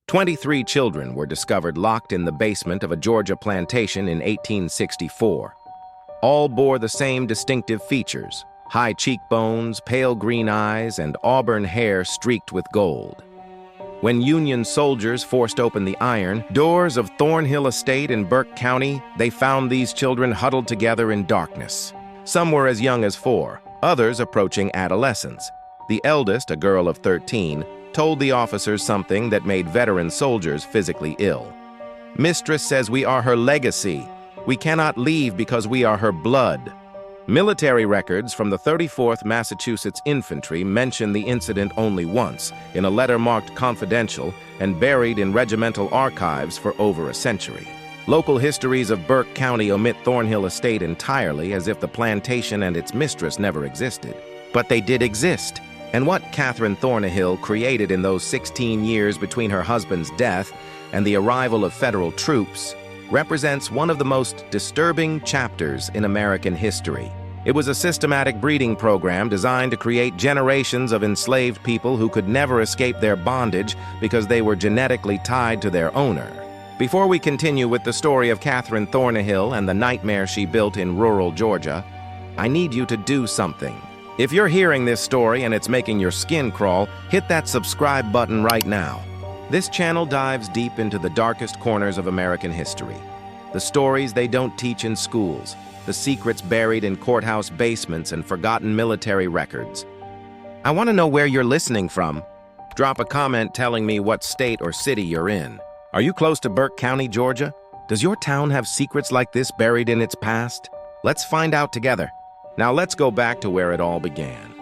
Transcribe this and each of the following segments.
23 children were discovered locked in the basement of a Georgia plantation in 1864. All bore the same distinctive features: high cheekbones, pale green eyes, and auburn hair streaked with gold. When Union soldiers forced open the iron doors of Thornhill Estate in Burke County, they found these children huddled together in darkness. Some were as young as 4, others approaching adolescence. The eldest, a girl of 13, told the officers something that made veteran soldiers physically ill. "Mistress says we are her legacy. We cannot leave because we are her blood." Military records from the 34th Massachusetts Infantry mention the incident only once, in a letter marked confidential and buried in regimental archives for over a century. Local histories of Burke County omit Thornhill Estate entirely, as if the plantation and its mistress never existed. But they did exist, and what Catherine Thornhill created in those 16 years between her husband's death and the arrival of federal troops represents one of the most disturbing chapters in American history. It was a systematic breeding program designed to create generations of enslaved people who could never escape their bondage because they were genetically tied to their owner. Before we continue with the story of Catherine Thornhill and the nightmare she built in rural Georgia, I need you to do something. If you're hearing this story and it's making your skin crawl, hit that subscribe button right now. This channel dives deep into the darkest corners of American history. The stories they don't teach in schools, the secrets buried in courthouse basements and forgotten military records. I want to know where you're listening from. Drop a comment telling me what state or city you're in. Are you close to Burke County, Georgia? Does your town have secrets like this buried in its past? Let's find out together. Now let's go back to where it all began.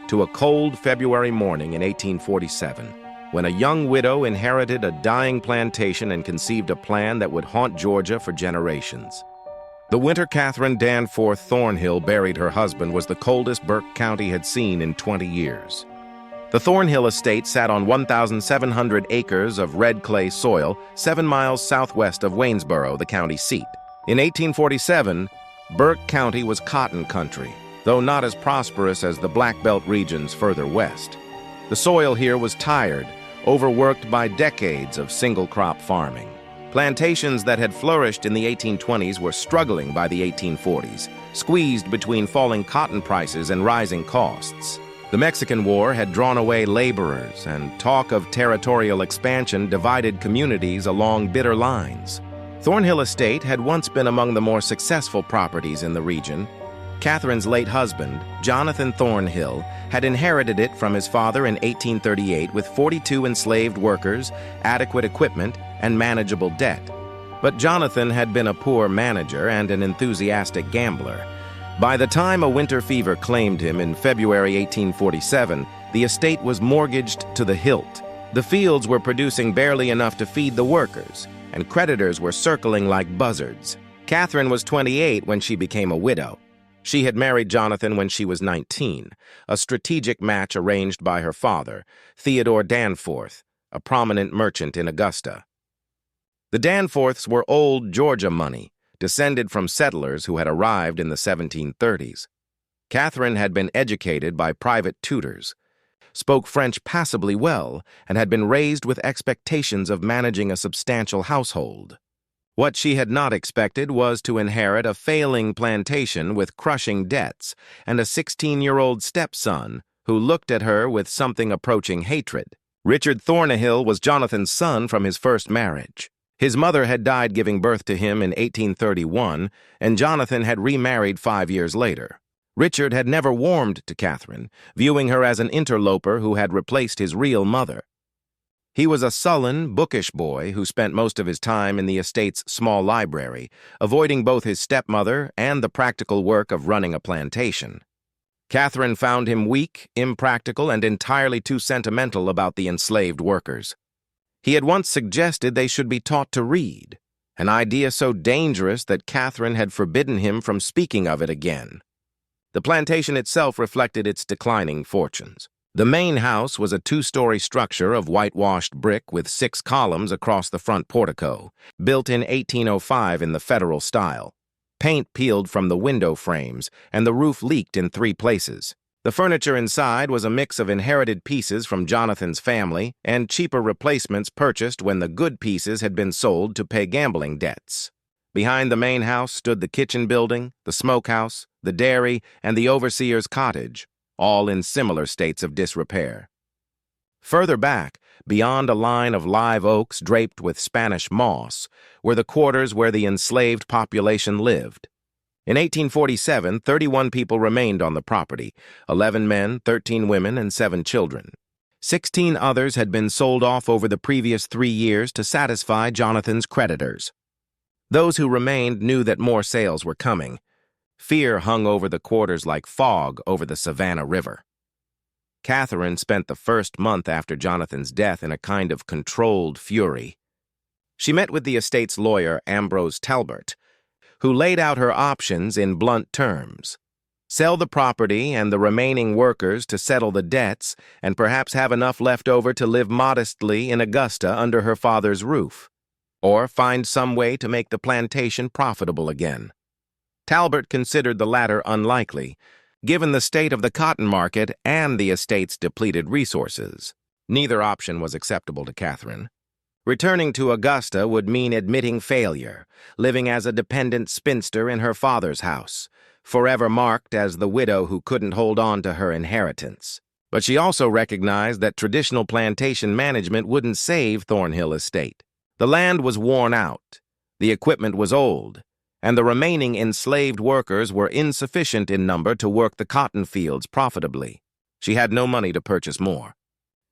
To a cold February morning in 1847, when a young widow inherited a dying plantation and conceived a plan that would haunt Georgia for generations. The winter Catherine Danforth Thornhill buried her husband was the coldest Burke County had seen in 20 years. The Thornhill estate sat on 1,700 acres of red clay soil, 7 miles southwest of Waynesboro, the county seat. In 1847, Burke County was cotton country, though not as prosperous as the Black Belt regions further west. The soil here was tired, overworked by decades of single-crop farming. Plantations that had flourished in the 1820s were struggling by the 1840s, squeezed between falling cotton prices and rising costs. The Mexican War had drawn away laborers, and talk of territorial expansion divided communities along bitter lines. Thornhill Estate had once been among the more successful properties in the region. Catherine's late husband, Jonathan Thornhill, had inherited it from his father in 1838 with 42 enslaved workers, adequate equipment, and manageable debt. But Jonathan had been a poor manager and an enthusiastic gambler. By the time a winter fever claimed him in February 1847, the estate was mortgaged to the hilt. The fields were producing barely enough to feed the workers, and creditors were circling like buzzards. Catherine was 28 when she became a widow. She had married Jonathan when she was 19, a strategic match arranged by her father, Theodore Danforth, a prominent merchant in Augusta. The Danforths were old Georgia money, descended from settlers who had arrived in the 1730s. Catherine had been educated by private tutors, spoke French passably well, and had been raised with expectations of managing a substantial household. What she had not expected was to inherit a failing plantation with crushing debts and a 16-year-old stepson who looked at her with something approaching hatred. Richard Thornhill was Jonathan's son from his first marriage. His mother had died giving birth to him in 1831, and Jonathan had remarried 5 years later. Richard had never warmed to Catherine, viewing her as an interloper who had replaced his real mother. He was a sullen, bookish boy who spent most of his time in the estate's small library, avoiding both his stepmother and the practical work of running a plantation. Catherine found him weak, impractical, and entirely too sentimental about the enslaved workers. He had once suggested they should be taught to read, an idea so dangerous that Catherine had forbidden him from speaking of it again. The plantation itself reflected its declining fortunes. The main house was a 2-story structure of whitewashed brick with 6 columns across the front portico, built in 1805 in the Federal style. Paint peeled from the window frames, and the roof leaked in 3 places. The furniture inside was a mix of inherited pieces from Jonathan's family and cheaper replacements purchased when the good pieces had been sold to pay gambling debts. Behind the main house stood the kitchen building, the smokehouse, the dairy, and the overseer's cottage, all in similar states of disrepair. Further back, beyond a line of live oaks draped with Spanish moss, were the quarters where the enslaved population lived. In 1847, 31 people remained on the property, 11 men, 13 women, and 7 children. 16 others had been sold off over the previous 3 years to satisfy Jonathan's creditors. Those who remained knew that more sales were coming. Fear hung over the quarters like fog over the Savannah River. Catherine spent the first month after Jonathan's death in a kind of controlled fury. She met with the estate's lawyer, Ambrose Talbot, who laid out her options in blunt terms. Sell the property and the remaining workers to settle the debts and perhaps have enough left over to live modestly in Augusta under her father's roof, or find some way to make the plantation profitable again. Talbot considered the latter unlikely, given the state of the cotton market and the estate's depleted resources. Neither option was acceptable to Catherine. Returning to Augusta would mean admitting failure, living as a dependent spinster in her father's house, forever marked as the widow who couldn't hold on to her inheritance. But she also recognized that traditional plantation management wouldn't save Thornhill Estate. The land was worn out, the equipment was old, and the remaining enslaved workers were insufficient in number to work the cotton fields profitably. She had no money to purchase more.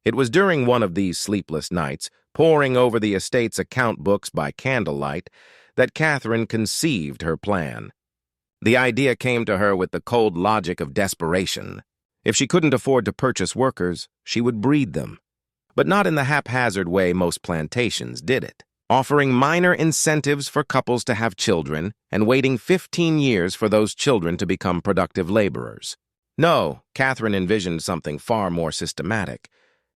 It was during one of these sleepless nights, poring over the estate's account books by candlelight, that Catherine conceived her plan. The idea came to her with the cold logic of desperation. If she couldn't afford to purchase workers, she would breed them. But not in the haphazard way most plantations did it, offering minor incentives for couples to have children and waiting 15 years for those children to become productive laborers. No, Catherine envisioned something far more systematic,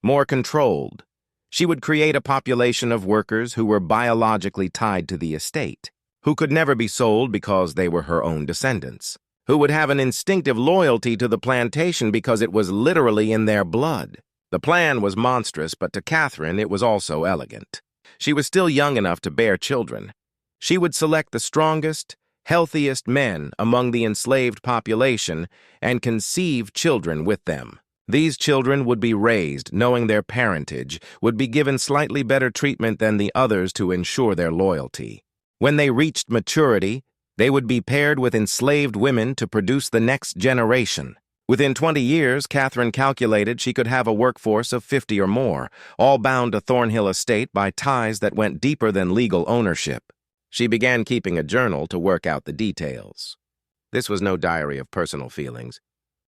more controlled. She would create a population of workers who were biologically tied to the estate, who could never be sold because they were her own descendants, who would have an instinctive loyalty to the plantation because it was literally in their blood. The plan was monstrous, but to Catherine it was also elegant. She was still young enough to bear children. She would select the strongest, healthiest men among the enslaved population and conceive children with them. These children would be raised knowing their parentage, would be given slightly better treatment than the others to ensure their loyalty. When they reached maturity, they would be paired with enslaved women to produce the next generation. Within 20 years, Catherine calculated she could have a workforce of 50 or more, all bound to Thornhill Estate by ties that went deeper than legal ownership. She began keeping a journal to work out the details. This was no diary of personal feelings.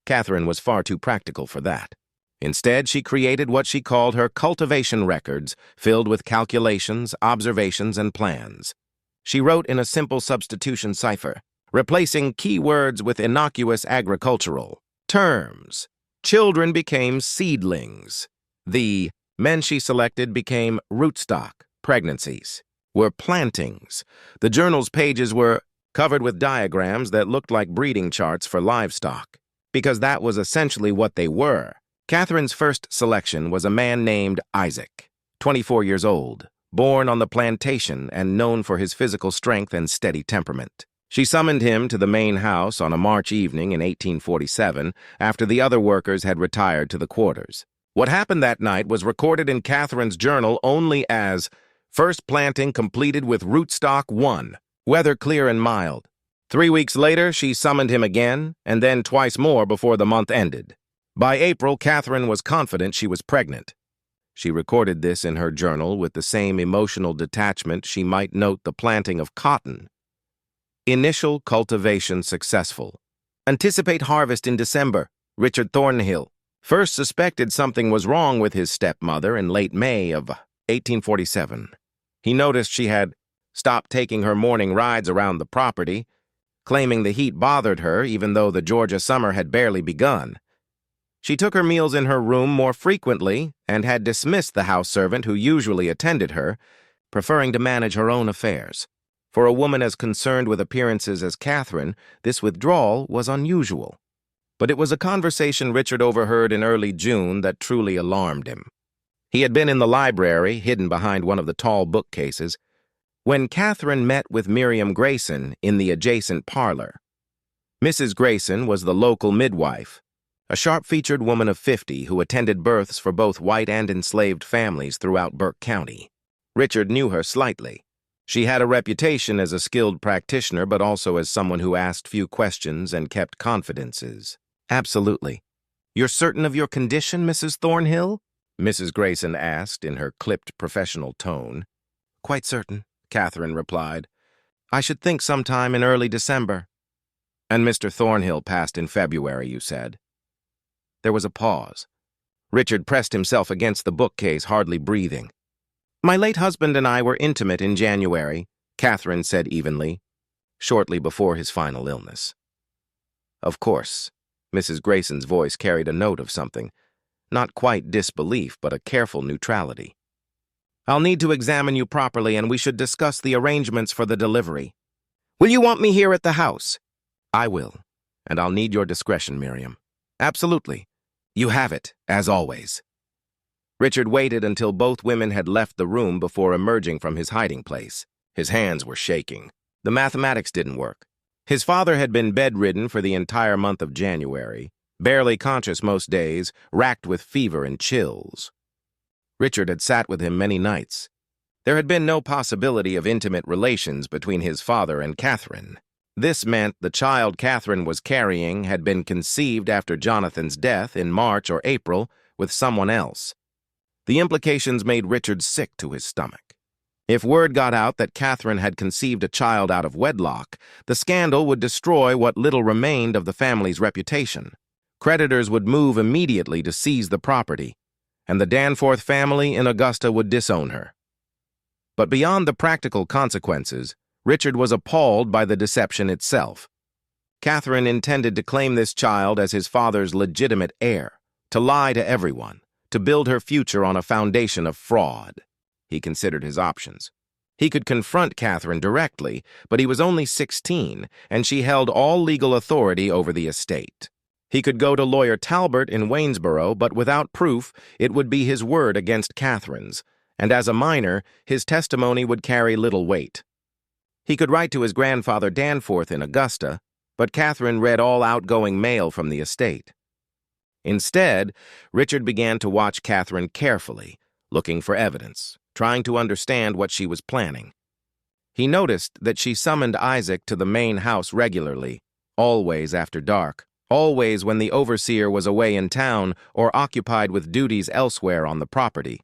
Catherine was far too practical for that. Instead, she created what she called her cultivation records, filled with calculations, observations, and plans. She wrote in a simple substitution cipher, replacing key words with innocuous agricultural terms. Children became seedlings. The men she selected became rootstock. Pregnancies were plantings. The journal's pages were covered with diagrams that looked like breeding charts for livestock, because that was essentially what they were. Catherine's first selection was a man named Isaac, 24 years old, born on the plantation and known for his physical strength and steady temperament. She summoned him to the main house on a March evening in 1847 after the other workers had retired to the quarters. What happened that night was recorded in Catherine's journal only as first planting completed with rootstock 1, weather clear and mild. 3 weeks later, she summoned him again, and then twice more before the month ended. By April, Catherine was confident she was pregnant. She recorded this in her journal with the same emotional detachment she might note the planting of cotton. Initial cultivation successful. Anticipate harvest in December. Richard Thornhill first suspected something was wrong with his stepmother in late May of 1847. He noticed she had stopped taking her morning rides around the property, claiming the heat bothered her even though the Georgia summer had barely begun. She took her meals in her room more frequently and had dismissed the house servant who usually attended her, preferring to manage her own affairs. For a woman as concerned with appearances as Catherine, this withdrawal was unusual. But it was a conversation Richard overheard in early June that truly alarmed him. He had been in the library, hidden behind one of the tall bookcases, when Catherine met with Miriam Grayson in the adjacent parlor. Mrs. Grayson was the local midwife, a sharp-featured woman of 50 who attended births for both white and enslaved families throughout Burke County. Richard knew her slightly. She had a reputation as a skilled practitioner, but also as someone who asked few questions and kept confidences. "Absolutely. You're certain of your condition, Mrs. Thornhill?" Mrs. Grayson asked in her clipped professional tone. "Quite certain," Catherine replied. "I should think sometime in early December." "And Mr. Thornhill passed in February, you said?" There was a pause. Richard pressed himself against the bookcase, hardly breathing. "My late husband and I were intimate in January," Catherine said evenly, shortly before his final illness. "Of course." Mrs. Grayson's voice carried a note of something, not quite disbelief, but a careful neutrality. "I'll need to examine you properly, and we should discuss the arrangements for the delivery. Will you want me here at the house?" "I will, and I'll need your discretion, Miriam." "Absolutely. You have it, as always." Richard waited until both women had left the room before emerging from his hiding place. His hands were shaking. The mathematics didn't work. His father had been bedridden for the entire month of January, barely conscious most days, racked with fever and chills. Richard had sat with him many nights. There had been no possibility of intimate relations between his father and Catherine. This meant the child Catherine was carrying had been conceived after Jonathan's death in March or April with someone else. The implications made Richard sick to his stomach. If word got out that Catherine had conceived a child out of wedlock, the scandal would destroy what little remained of the family's reputation. Creditors would move immediately to seize the property, and the Danforth family in Augusta would disown her. But beyond the practical consequences, Richard was appalled by the deception itself. Catherine intended to claim this child as his father's legitimate heir, to lie to everyone, to build her future on a foundation of fraud. He considered his options. He could confront Catherine directly, but he was only 16, and she held all legal authority over the estate. He could go to lawyer Talbert in Waynesboro, but without proof, it would be his word against Catherine's, and as a minor, his testimony would carry little weight. He could write to his grandfather Danforth in Augusta, but Catherine read all outgoing mail from the estate. Instead, Richard began to watch Catherine carefully, looking for evidence, trying to understand what she was planning. He noticed that she summoned Isaac to the main house regularly, always after dark, always when the overseer was away in town or occupied with duties elsewhere on the property.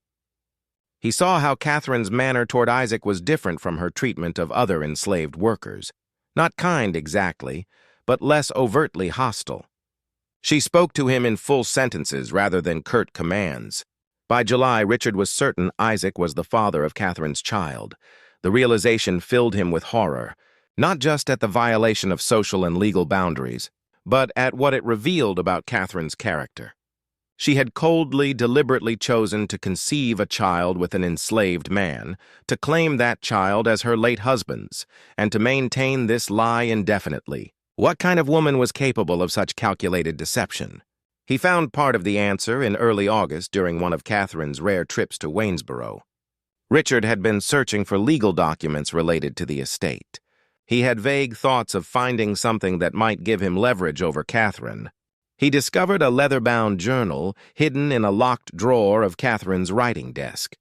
He saw how Catherine's manner toward Isaac was different from her treatment of other enslaved workers. Not kind exactly, but less overtly hostile. She spoke to him in full sentences rather than curt commands. By July, Richard was certain Isaac was the father of Catherine's child. The realization filled him with horror, not just at the violation of social and legal boundaries, but at what it revealed about Catherine's character. She had coldly, deliberately chosen to conceive a child with an enslaved man, to claim that child as her late husband's, and to maintain this lie indefinitely. What kind of woman was capable of such calculated deception? He found part of the answer in early August during one of Catherine's rare trips to Waynesboro. Richard had been searching for legal documents related to the estate. He had vague thoughts of finding something that might give him leverage over Catherine. He discovered a leather-bound journal hidden in a locked drawer of Catherine's writing desk.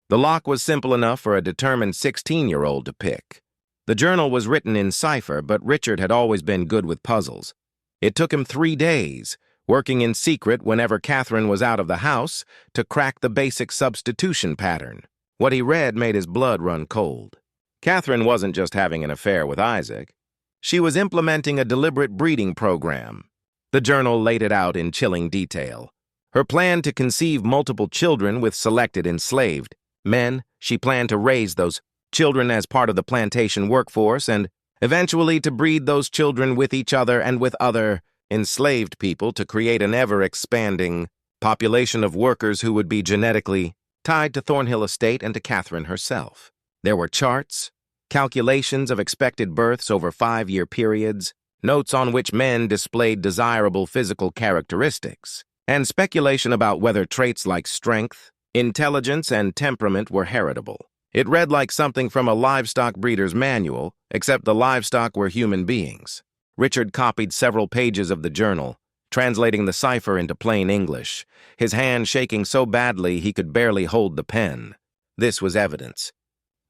The lock was simple enough for a determined 16-year-old to pick. The journal was written in cipher, but Richard had always been good with puzzles. It took him 3 days, working in secret whenever Catherine was out of the house, to crack the basic substitution pattern. What he read made his blood run cold. Catherine wasn't just having an affair with Isaac. She was implementing a deliberate breeding program. The journal laid it out in chilling detail. Her plan to conceive multiple children with selected enslaved men. She planned to raise those children as part of the plantation workforce and eventually to breed those children with each other and with other enslaved people to create an ever-expanding population of workers who would be genetically tied to Thornhill Estate and to Catherine herself. There were charts, calculations of expected births over 5-year periods, notes on which men displayed desirable physical characteristics, and speculation about whether traits like strength, intelligence, and temperament were heritable. It read like something from a livestock breeder's manual, except the livestock were human beings. Richard copied several pages of the journal, translating the cipher into plain English, his hand shaking so badly he could barely hold the pen. This was evidence.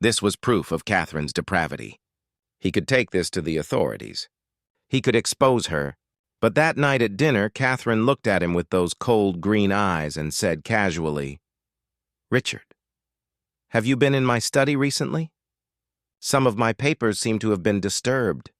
This was proof of Catherine's depravity. He could take this to the authorities. He could expose her. But that night at dinner, Catherine looked at him with those cold green eyes and said casually, "Richard, have you been in my study recently? Some of my papers seem to have been disturbed."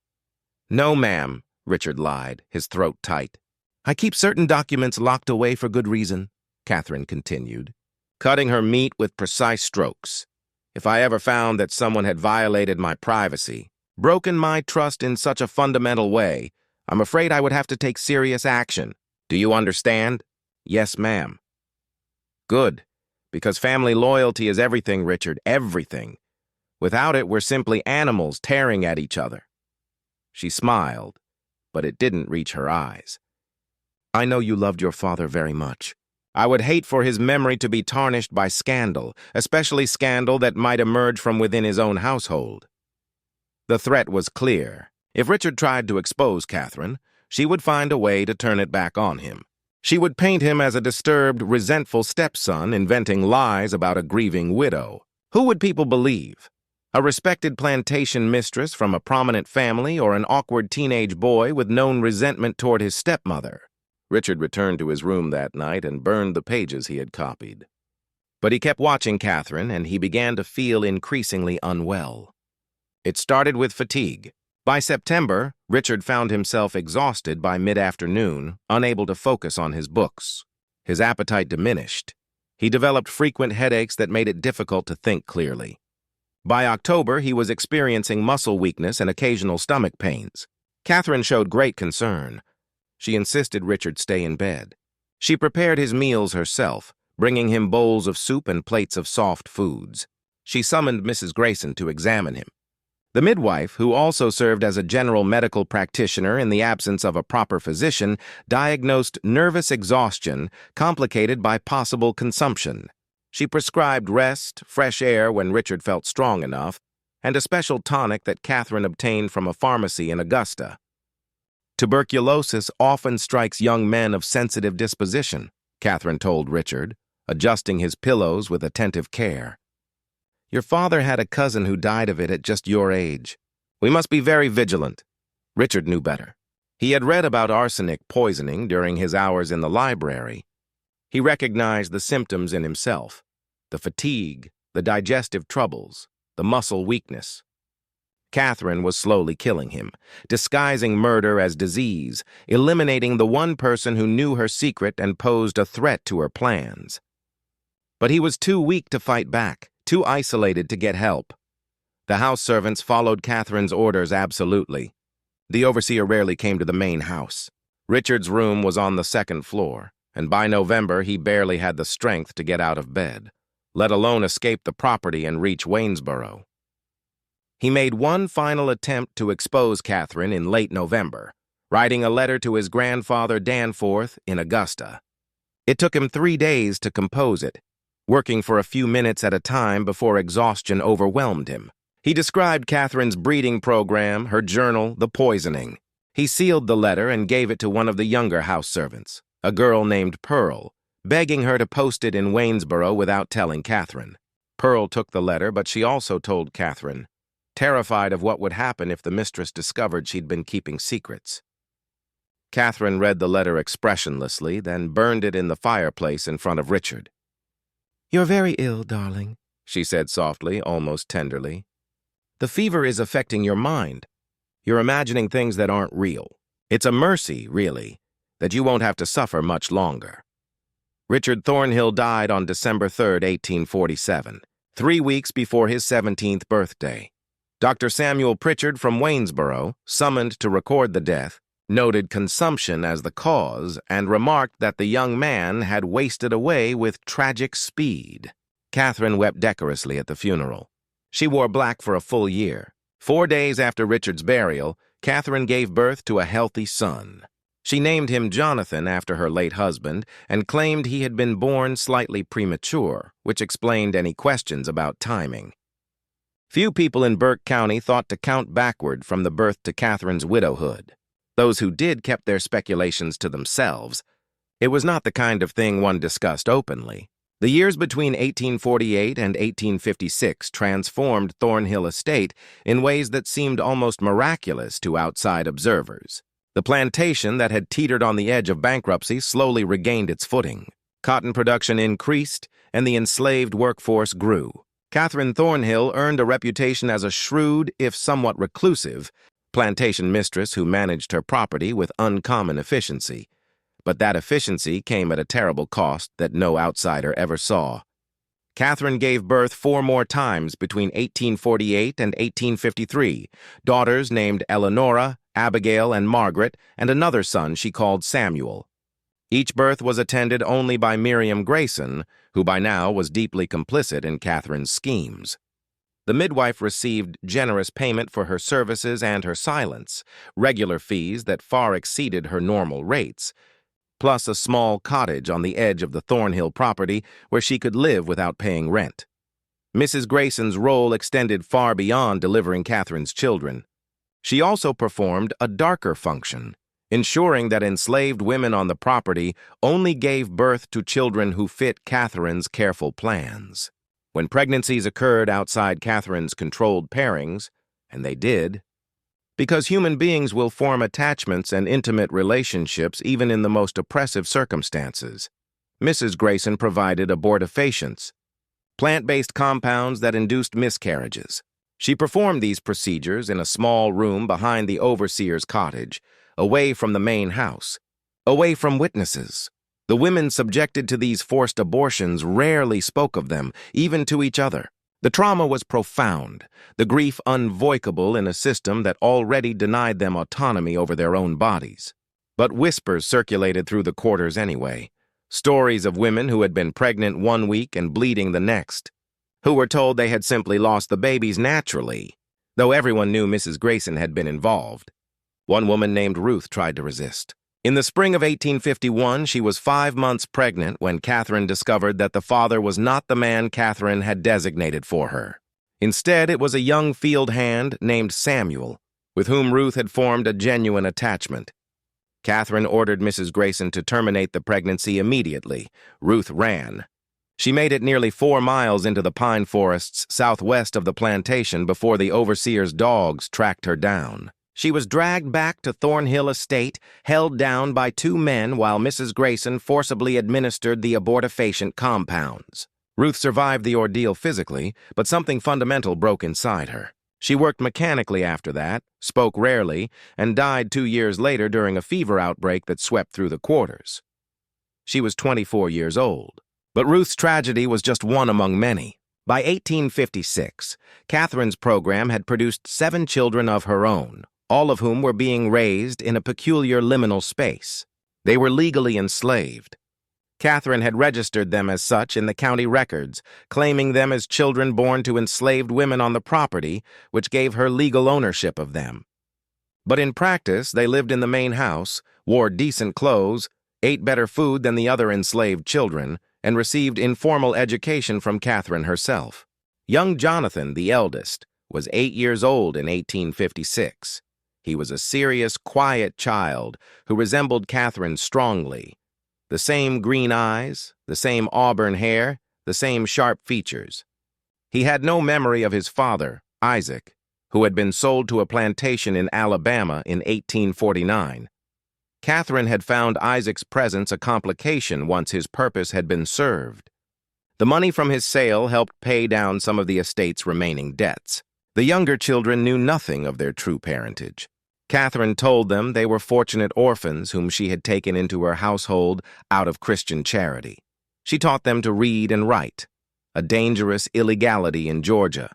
"No, ma'am," Richard lied, his throat tight. "I keep certain documents locked away for good reason," Catherine continued, cutting her meat with precise strokes. "If I ever found that someone had violated my privacy, broken my trust in such a fundamental way, I'm afraid I would have to take serious action. Do you understand?" "Yes, ma'am." "Good, because family loyalty is everything, Richard, everything. Without it, we're simply animals tearing at each other." She smiled, but it didn't reach her eyes. "I know you loved your father very much. I would hate for his memory to be tarnished by scandal, especially scandal that might emerge from within his own household." The threat was clear. If Richard tried to expose Catherine, she would find a way to turn it back on him. She would paint him as a disturbed, resentful stepson inventing lies about a grieving widow. Who would people believe? A respected plantation mistress from a prominent family or an awkward teenage boy with known resentment toward his stepmother? Richard returned to his room that night and burned the pages he had copied. But he kept watching Catherine, and he began to feel increasingly unwell. It started with fatigue. By September, Richard found himself exhausted by mid-afternoon, unable to focus on his books. His appetite diminished. He developed frequent headaches that made it difficult to think clearly. By October, he was experiencing muscle weakness and occasional stomach pains. Catherine showed great concern. She insisted Richard stay in bed. She prepared his meals herself, bringing him bowls of soup and plates of soft foods. She summoned Mrs. Grayson to examine him. The midwife, who also served as a general medical practitioner in the absence of a proper physician, diagnosed nervous exhaustion complicated by possible consumption. She prescribed rest, fresh air when Richard felt strong enough, and a special tonic that Catherine obtained from a pharmacy in Augusta. "Tuberculosis often strikes young men of sensitive disposition," Catherine told Richard, adjusting his pillows with attentive care. "Your father had a cousin who died of it at just your age. We must be very vigilant." Richard knew better. He had read about arsenic poisoning during his hours in the library. He recognized the symptoms in himself: the fatigue, the digestive troubles, the muscle weakness. Catherine was slowly killing him, disguising murder as disease, eliminating the one person who knew her secret and posed a threat to her plans. But he was too weak to fight back, too isolated to get help. The house servants followed Catherine's orders absolutely. The overseer rarely came to the main house. Richard's room was on the second floor, and by November he barely had the strength to get out of bed, let alone escape the property and reach Waynesboro. He made one final attempt to expose Catherine in late November, writing a letter to his grandfather Danforth in Augusta. It took him 3 days to compose it, working for a few minutes at a time before exhaustion overwhelmed him. He described Catherine's breeding program, her journal, the poisoning. He sealed the letter and gave it to one of the younger house servants, a girl named Pearl, begging her to post it in Waynesboro without telling Catherine. Pearl took the letter, but she also told Catherine, terrified of what would happen if the mistress discovered she'd been keeping secrets. Catherine read the letter expressionlessly, then burned it in the fireplace in front of Richard. "You're very ill, darling," she said softly, almost tenderly. "The fever is affecting your mind. You're imagining things that aren't real. It's a mercy, really, that you won't have to suffer much longer." Richard Thornhill died on December 3, 1847, 3 weeks before his 17th birthday. Dr. Samuel Pritchard from Waynesboro, summoned to record the death, noted consumption as the cause and remarked that the young man had wasted away with tragic speed. Catherine wept decorously at the funeral. She wore black for a full year. 4 days after Richard's burial, Catherine gave birth to a healthy son. She named him Jonathan after her late husband and claimed he had been born slightly premature, which explained any questions about timing. Few people in Burke County thought to count backward from the birth to Catherine's widowhood. Those who did kept their speculations to themselves. It was not the kind of thing one discussed openly. The years between 1848 and 1856 transformed Thornhill Estate in ways that seemed almost miraculous to outside observers. The plantation that had teetered on the edge of bankruptcy slowly regained its footing. Cotton production increased, and the enslaved workforce grew. Catherine Thornhill earned a reputation as a shrewd, if somewhat reclusive, plantation mistress who managed her property with uncommon efficiency. But that efficiency came at a terrible cost that no outsider ever saw. Catherine gave birth 4 more times between 1848 and 1853, daughters named Eleanora, Abigail, and Margaret, and another son she called Samuel. Each birth was attended only by Miriam Grayson, who by now was deeply complicit in Catherine's schemes. The midwife received generous payment for her services and her silence, regular fees that far exceeded her normal rates, plus a small cottage on the edge of the Thornhill property where she could live without paying rent. Mrs. Grayson's role extended far beyond delivering Catherine's children. She also performed a darker function, ensuring that enslaved women on the property only gave birth to children who fit Catherine's careful plans. When pregnancies occurred outside Catherine's controlled pairings, and they did, because human beings will form attachments and intimate relationships even in the most oppressive circumstances, Mrs. Grayson provided abortifacients, plant-based compounds that induced miscarriages. She performed these procedures in a small room behind the overseer's cottage, away from the main house, away from witnesses. The women subjected to these forced abortions rarely spoke of them, even to each other. The trauma was profound, the grief unvoicable in a system that already denied them autonomy over their own bodies. But whispers circulated through the quarters anyway, stories of women who had been pregnant 1 week and bleeding the next, who were told they had simply lost the babies naturally, though everyone knew Mrs. Grayson had been involved. One woman named Ruth tried to resist. In the spring of 1851, she was 5 months pregnant when Catherine discovered that the father was not the man Catherine had designated for her. Instead, it was a young field hand named Samuel, with whom Ruth had formed a genuine attachment. Catherine ordered Mrs. Grayson to terminate the pregnancy immediately. Ruth ran. She made it nearly 4 miles into the pine forests southwest of the plantation before the overseer's dogs tracked her down. She was dragged back to Thornhill Estate, held down by 2 men while Mrs. Grayson forcibly administered the abortifacient compounds. Ruth survived the ordeal physically, but something fundamental broke inside her. She worked mechanically after that, spoke rarely, and died 2 years later during a fever outbreak that swept through the quarters. She was 24 years old. But Ruth's tragedy was just one among many. By 1856, Catherine's program had produced 7 children of her own, all of whom were being raised in a peculiar liminal space. They were legally enslaved. Catherine had registered them as such in the county records, claiming them as children born to enslaved women on the property, which gave her legal ownership of them. But in practice, they lived in the main house, wore decent clothes, ate better food than the other enslaved children, and received informal education from Catherine herself. Young Jonathan, the eldest, was 8 years old in 1856. He was a serious, quiet child who resembled Catherine strongly. The same green eyes, the same auburn hair, the same sharp features. He had no memory of his father, Isaac, who had been sold to a plantation in Alabama in 1849. Catherine had found Isaac's presence a complication once his purpose had been served. The money from his sale helped pay down some of the estate's remaining debts. The younger children knew nothing of their true parentage. Catherine told them they were fortunate orphans whom she had taken into her household out of Christian charity. She taught them to read and write, a dangerous illegality in Georgia,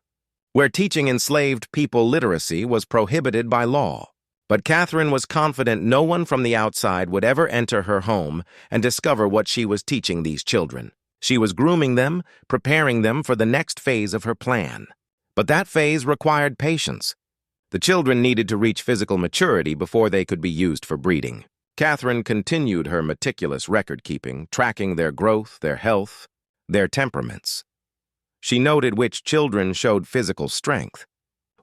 where teaching enslaved people literacy was prohibited by law. But Catherine was confident no one from the outside would ever enter her home and discover what she was teaching these children. She was grooming them, preparing them for the next phase of her plan. But that phase required patience. The children needed to reach physical maturity before they could be used for breeding. Catherine continued her meticulous record-keeping, tracking their growth, their health, their temperaments. She noted which children showed physical strength,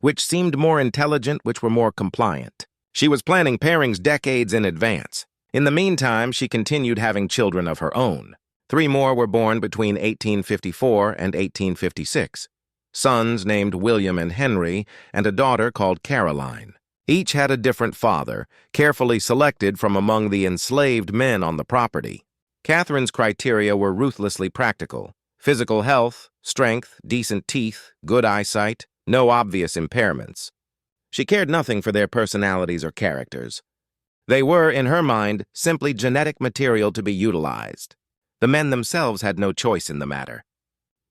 which seemed more intelligent, which were more compliant. She was planning pairings decades in advance. In the meantime, she continued having children of her own. 3 more were born between 1854 and 1856. Sons named William and Henry, and a daughter called Caroline. Each had a different father, carefully selected from among the enslaved men on the property. Catherine's criteria were ruthlessly practical: physical health, strength, decent teeth, good eyesight, no obvious impairments. She cared nothing for their personalities or characters. They were, in her mind, simply genetic material to be utilized. The men themselves had no choice in the matter.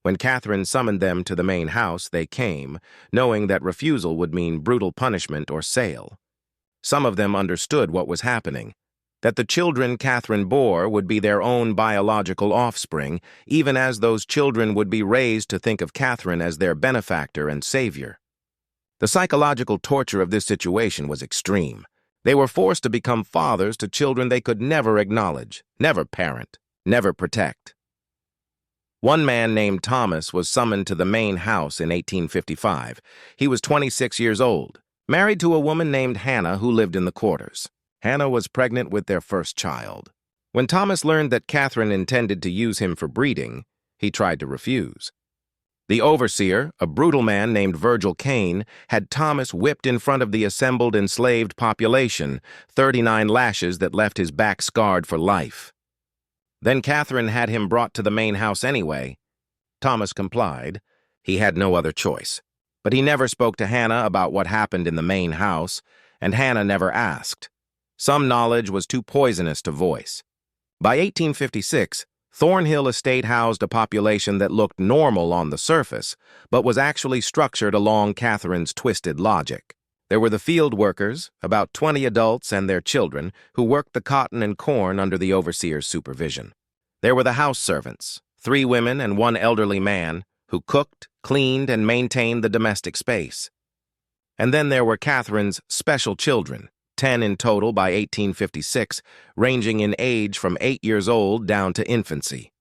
When Catherine summoned them to the main house, they came, knowing that refusal would mean brutal punishment or sale. Some of them understood what was happening, that the children Catherine bore would be their own biological offspring, even as those children would be raised to think of Catherine as their benefactor and savior. The psychological torture of this situation was extreme. They were forced to become fathers to children they could never acknowledge, never parent, never protect. One man named Thomas was summoned to the main house in 1855. He was 26 years old, married to a woman named Hannah who lived in the quarters. Hannah was pregnant with their first child. When Thomas learned that Catherine intended to use him for breeding, he tried to refuse. The overseer, a brutal man named Virgil Kane, had Thomas whipped in front of the assembled enslaved population, 39 lashes that left his back scarred for life. Then Catherine had him brought to the main house anyway. Thomas complied. He had no other choice. But he never spoke to Hannah about what happened in the main house, and Hannah never asked. Some knowledge was too poisonous to voice. By 1856, Thornhill Estate housed a population that looked normal on the surface, but was actually structured along Catherine's twisted logic. There were the field workers, about 20 adults and their children, who worked the cotton and corn under the overseer's supervision. There were the house servants, 3 women and 1 elderly man, who cooked, cleaned, and maintained the domestic space. And then there were Catherine's special children, 10 in total by 1856, ranging in age from 8 years old down to infancy.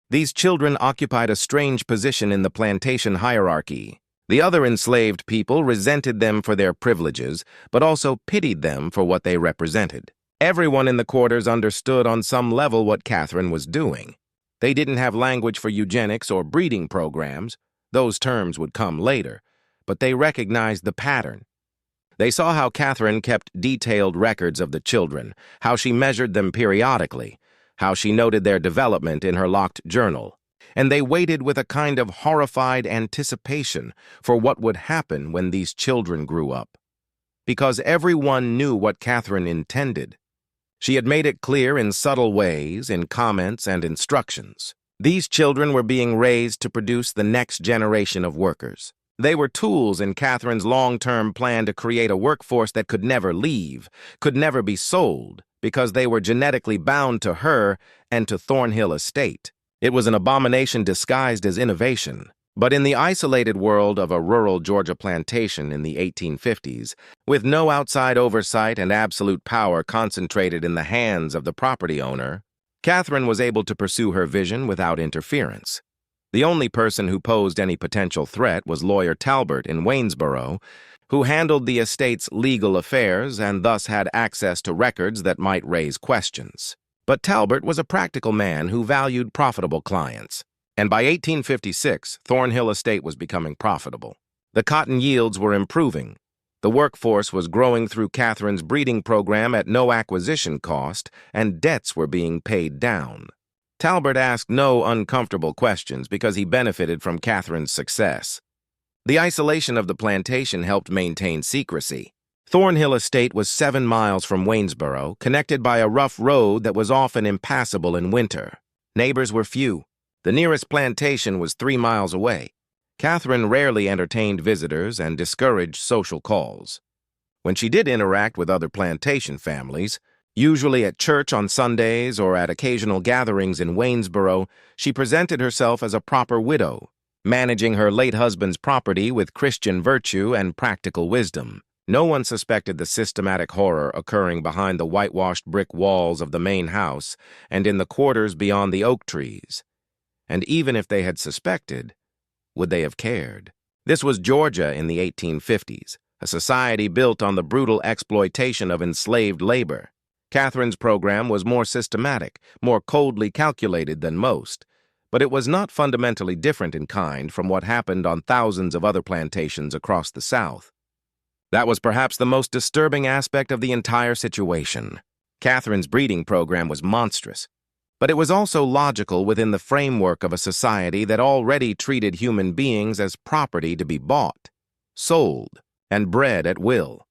These children occupied a strange position in the plantation hierarchy. The other enslaved people resented them for their privileges, but also pitied them for what they represented. Everyone in the quarters understood on some level what Catherine was doing. They didn't have language for eugenics or breeding programs. Those terms would come later, but they recognized the pattern. They saw how Catherine kept detailed records of the children, how she measured them periodically, how she noted their development in her locked journal. And they waited with a kind of horrified anticipation for what would happen when these children grew up. Because everyone knew what Catherine intended. She had made it clear in subtle ways, in comments and instructions. These children were being raised to produce the next generation of workers. They were tools in Catherine's long-term plan to create a workforce that could never leave, could never be sold, because they were genetically bound to her and to Thornhill Estate. It was an abomination disguised as innovation. But in the isolated world of a rural Georgia plantation in the 1850s, with no outside oversight and absolute power concentrated in the hands of the property owner, Catherine was able to pursue her vision without interference. The only person who posed any potential threat was lawyer Talbert in Waynesboro, who handled the estate's legal affairs and thus had access to records that might raise questions. But Talbert was a practical man who valued profitable clients. And by 1856, Thornhill Estate was becoming profitable. The cotton yields were improving. The workforce was growing through Catherine's breeding program at no acquisition cost, and debts were being paid down. Talbert asked no uncomfortable questions because he benefited from Catherine's success. The isolation of the plantation helped maintain secrecy. Thornhill Estate was 7 miles from Waynesboro, connected by a rough road that was often impassable in winter. Neighbors were few. The nearest plantation was 3 miles away. Catherine rarely entertained visitors and discouraged social calls. When she did interact with other plantation families, usually at church on Sundays or at occasional gatherings in Waynesboro, she presented herself as a proper widow, managing her late husband's property with Christian virtue and practical wisdom. No one suspected the systematic horror occurring behind the whitewashed brick walls of the main house and in the quarters beyond the oak trees. And even if they had suspected, would they have cared? This was Georgia in the 1850s, a society built on the brutal exploitation of enslaved labor. Catherine's program was more systematic, more coldly calculated than most, but it was not fundamentally different in kind from what happened on thousands of other plantations across the South. That was perhaps the most disturbing aspect of the entire situation. Catherine's breeding program was monstrous, but it was also logical within the framework of a society that already treated human beings as property to be bought, sold, and bred at will.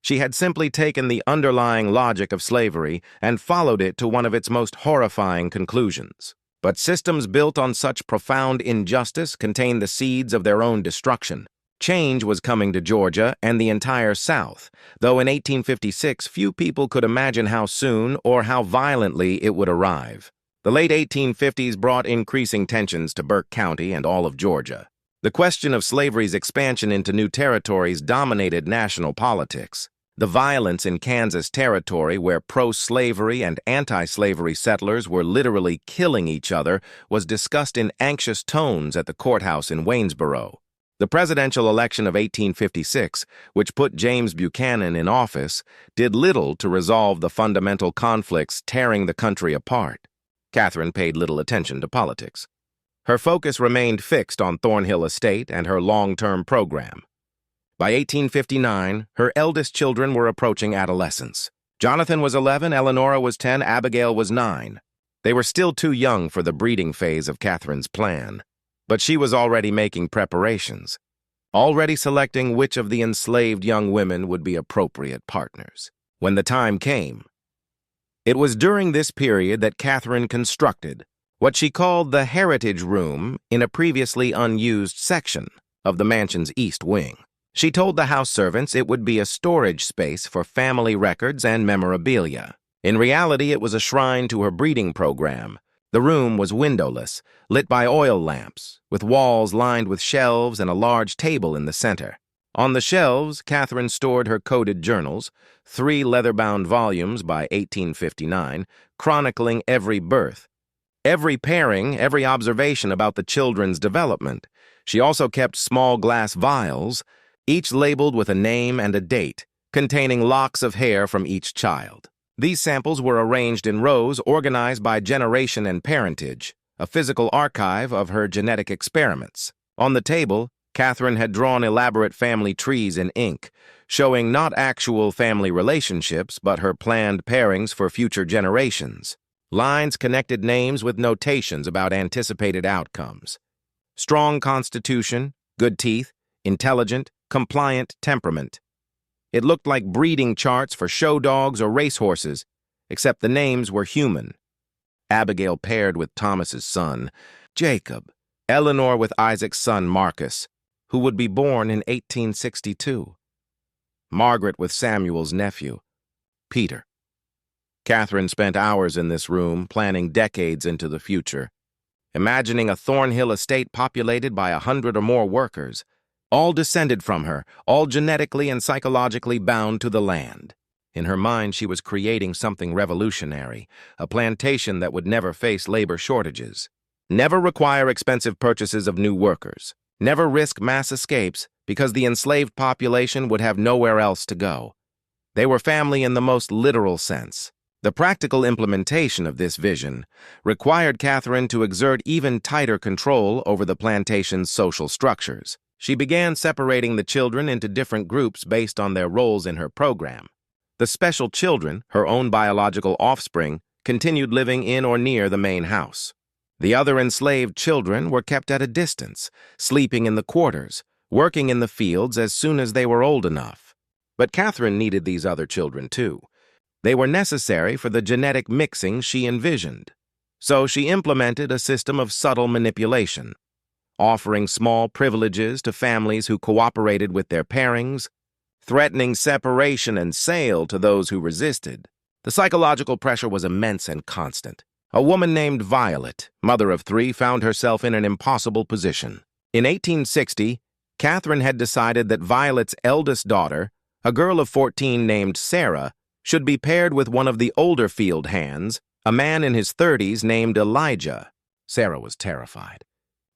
She had simply taken the underlying logic of slavery and followed it to one of its most horrifying conclusions. But systems built on such profound injustice contain the seeds of their own destruction. Change was coming to Georgia and the entire South, though in 1856 few people could imagine how soon or how violently it would arrive. The late 1850s brought increasing tensions to Burke County and all of Georgia. The question of slavery's expansion into new territories dominated national politics. The violence in Kansas Territory, where pro-slavery and anti-slavery settlers were literally killing each other, was discussed in anxious tones at the courthouse in Waynesboro. The presidential election of 1856, which put James Buchanan in office, did little to resolve the fundamental conflicts tearing the country apart. Catherine paid little attention to politics. Her focus remained fixed on Thornhill Estate and her long-term program. By 1859, her eldest children were approaching adolescence. Jonathan was 11, Eleanora was 10, Abigail was 9. They were still too young for the breeding phase of Catherine's plan. But she was already making preparations, already selecting which of the enslaved young women would be appropriate partners. When the time came, it was during this period that Catherine constructed what she called the Heritage Room in a previously unused section of the mansion's east wing. She told the house servants it would be a storage space for family records and memorabilia. In reality, it was a shrine to her breeding program. The room was windowless, lit by oil lamps, with walls lined with shelves and a large table in the center. On the shelves, Catherine stored her coded journals, 3 leather-bound volumes by 1859, chronicling every birth, every pairing, every observation about the children's development. She also kept small glass vials, each labeled with a name and a date, containing locks of hair from each child. These samples were arranged in rows organized by generation and parentage, a physical archive of her genetic experiments. On the table, Catherine had drawn elaborate family trees in ink, showing not actual family relationships but her planned pairings for future generations. Lines connected names with notations about anticipated outcomes. Strong constitution, good teeth, intelligent, compliant temperament. It looked like breeding charts for show dogs or racehorses, except the names were human. Abigail paired with Thomas's son, Jacob. Eleanor with Isaac's son, Marcus, who would be born in 1862. Margaret with Samuel's nephew, Peter. Catherine spent hours in this room, planning decades into the future, imagining a Thornhill estate populated by 100 or more workers, all descended from her, all genetically and psychologically bound to the land. In her mind, she was creating something revolutionary, a plantation that would never face labor shortages, never require expensive purchases of new workers, never risk mass escapes because the enslaved population would have nowhere else to go. They were family in the most literal sense. The practical implementation of this vision required Catherine to exert even tighter control over the plantation's social structures. She began separating the children into different groups based on their roles in her program. The special children, her own biological offspring, continued living in or near the main house. The other enslaved children were kept at a distance, sleeping in the quarters, working in the fields as soon as they were old enough. But Catherine needed these other children too. They were necessary for the genetic mixing she envisioned. So she implemented a system of subtle manipulation, offering small privileges to families who cooperated with their pairings, threatening separation and sale to those who resisted. The psychological pressure was immense and constant. A woman named Violet, mother of three, found herself in an impossible position. In 1860, Catherine had decided that Violet's eldest daughter, a girl of 14 named Sarah, should be paired with one of the older field hands, a man in his 30s named Elijah. Sarah was terrified.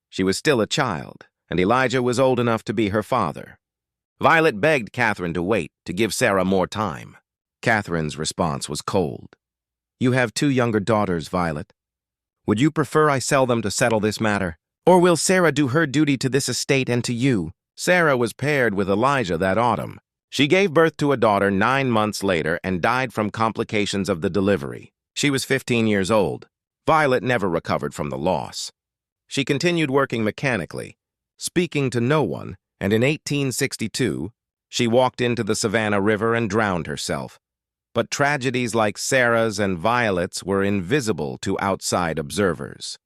She was still a child, and Elijah was old enough to be her father. Violet begged Catherine to wait, to give Sarah more time. Catherine's response was cold. "You have two younger daughters, Violet. Would you prefer I sell them to settle this matter? Or will Sarah do her duty to this estate and to you?" Sarah was paired with Elijah that autumn. She gave birth to a daughter 9 months later and died from complications of the delivery. She was 15 years old. Violet never recovered from the loss. She continued working mechanically, speaking to no one, and in 1862, she walked into the Savannah River and drowned herself. But tragedies like Sarah's and Violet's were invisible to outside observers.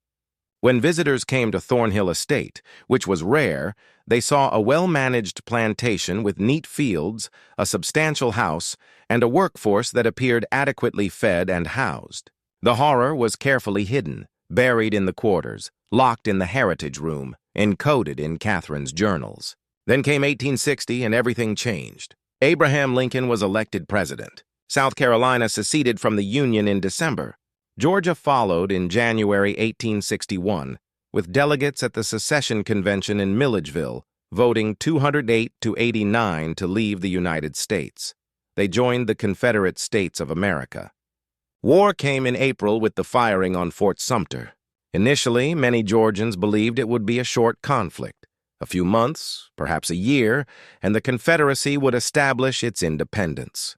When visitors came to Thornhill Estate, which was rare, they saw a well-managed plantation with neat fields, a substantial house, and a workforce that appeared adequately fed and housed. The horror was carefully hidden, buried in the quarters, locked in the heritage room, encoded in Catherine's journals. Then came 1860 and everything changed. Abraham Lincoln was elected president. South Carolina seceded from the Union in December. Georgia followed in January 1861, with delegates at the secession convention in Milledgeville voting 208 to 89 to leave the United States. They joined the Confederate States of America. War came in April with the firing on Fort Sumter. Initially, many Georgians believed it would be a short conflict, a few months, perhaps a year, and the Confederacy would establish its independence.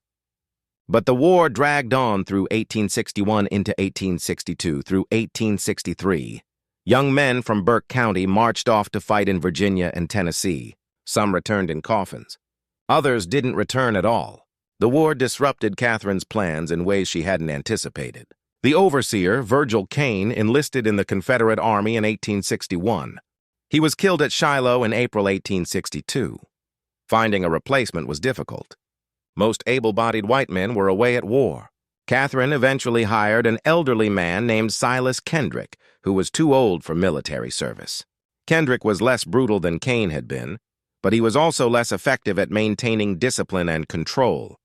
But the war dragged on through 1861 into 1862, through 1863. Young men from Burke County marched off to fight in Virginia and Tennessee. Some returned in coffins. Others didn't return at all. The war disrupted Catherine's plans in ways she hadn't anticipated. The overseer, Virgil Kane, enlisted in the Confederate Army in 1861. He was killed at Shiloh in April 1862. Finding a replacement was difficult. Most able-bodied white men were away at war. Catherine eventually hired an elderly man named Silas Kendrick, who was too old for military service. Kendrick was less brutal than Kane had been, but he was also less effective at maintaining discipline and control.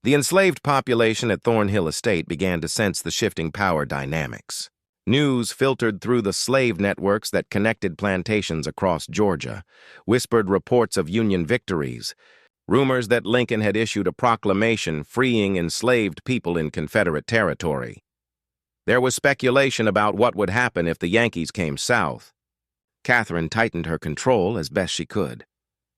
The enslaved population at Thornhill Estate began to sense the shifting power dynamics. News filtered through the slave networks that connected plantations across Georgia, whispered reports of Union victories, rumors that Lincoln had issued a proclamation freeing enslaved people in Confederate territory. There was speculation about what would happen if the Yankees came south. Catherine tightened her control as best she could.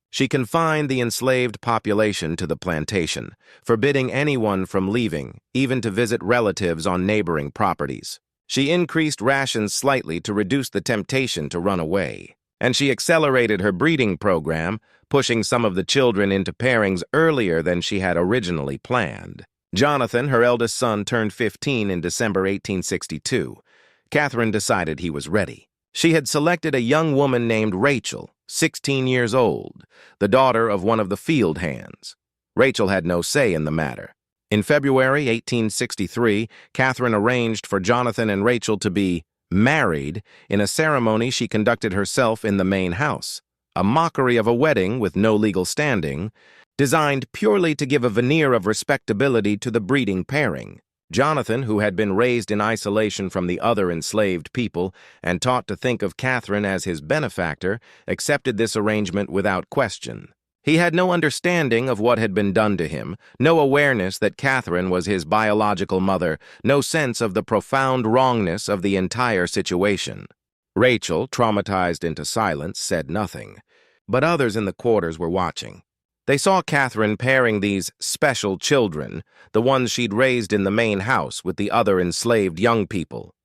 She confined the enslaved population to the plantation, forbidding anyone from leaving, even to visit relatives on neighboring properties. She increased rations slightly to reduce the temptation to run away. And she accelerated her breeding program, pushing some of the children into pairings earlier than she had originally planned. Jonathan, her eldest son, turned 15 in December 1862. Catherine decided he was ready. She had selected a young woman named Rachel, 16 years old, the daughter of one of the field hands. Rachel had no say in the matter. In February 1863, Catherine arranged for Jonathan and Rachel to be married in a ceremony she conducted herself in the main house, a mockery of a wedding with no legal standing, designed purely to give a veneer of respectability to the breeding pairing. Jonathan, who had been raised in isolation from the other enslaved people and taught to think of Catherine as his benefactor, accepted this arrangement without question. He had no understanding of what had been done to him, no awareness that Catherine was his biological mother, no sense of the profound wrongness of the entire situation. Rachel, traumatized into silence, said nothing, but others in the quarters were watching. They saw Catherine pairing these special children, the ones she'd raised in the main house, with the other enslaved young people.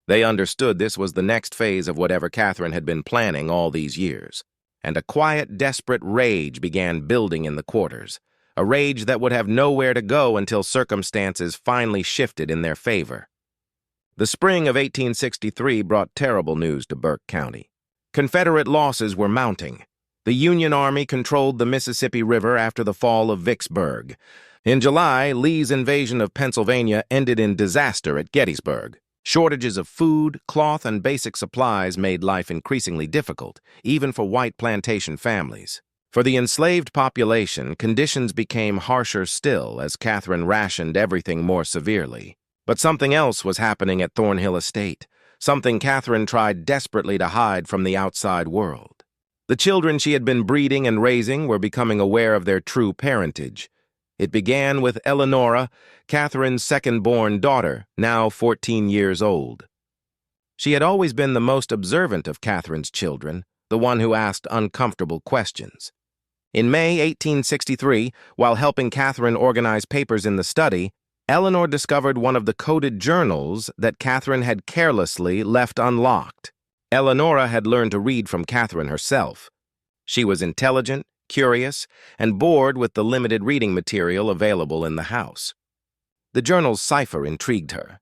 They understood this was the next phase of whatever Catherine had been planning all these years. And a quiet, desperate rage began building in the quarters, a rage that would have nowhere to go until circumstances finally shifted in their favor. The spring of 1863 brought terrible news to Burke County. Confederate losses were mounting. The Union Army controlled the Mississippi River after the fall of Vicksburg. In July, Lee's invasion of Pennsylvania ended in disaster at Gettysburg. Shortages of food, cloth, and basic supplies made life increasingly difficult, even for white plantation families. For the enslaved population, conditions became harsher still as Catherine rationed everything more severely. But something else was happening at Thornhill Estate, something Catherine tried desperately to hide from the outside world. The children she had been breeding and raising were becoming aware of their true parentage. It began with Eleonora, Catherine's second-born daughter, now 14 years old. She had always been the most observant of Catherine's children, the one who asked uncomfortable questions. In May 1863, while helping Catherine organize papers in the study, Eleanor discovered one of the coded journals that Catherine had carelessly left unlocked. Eleonora had learned to read from Catherine herself. She was intelligent, curious, and bored with the limited reading material available in the house. The journal's cipher intrigued her.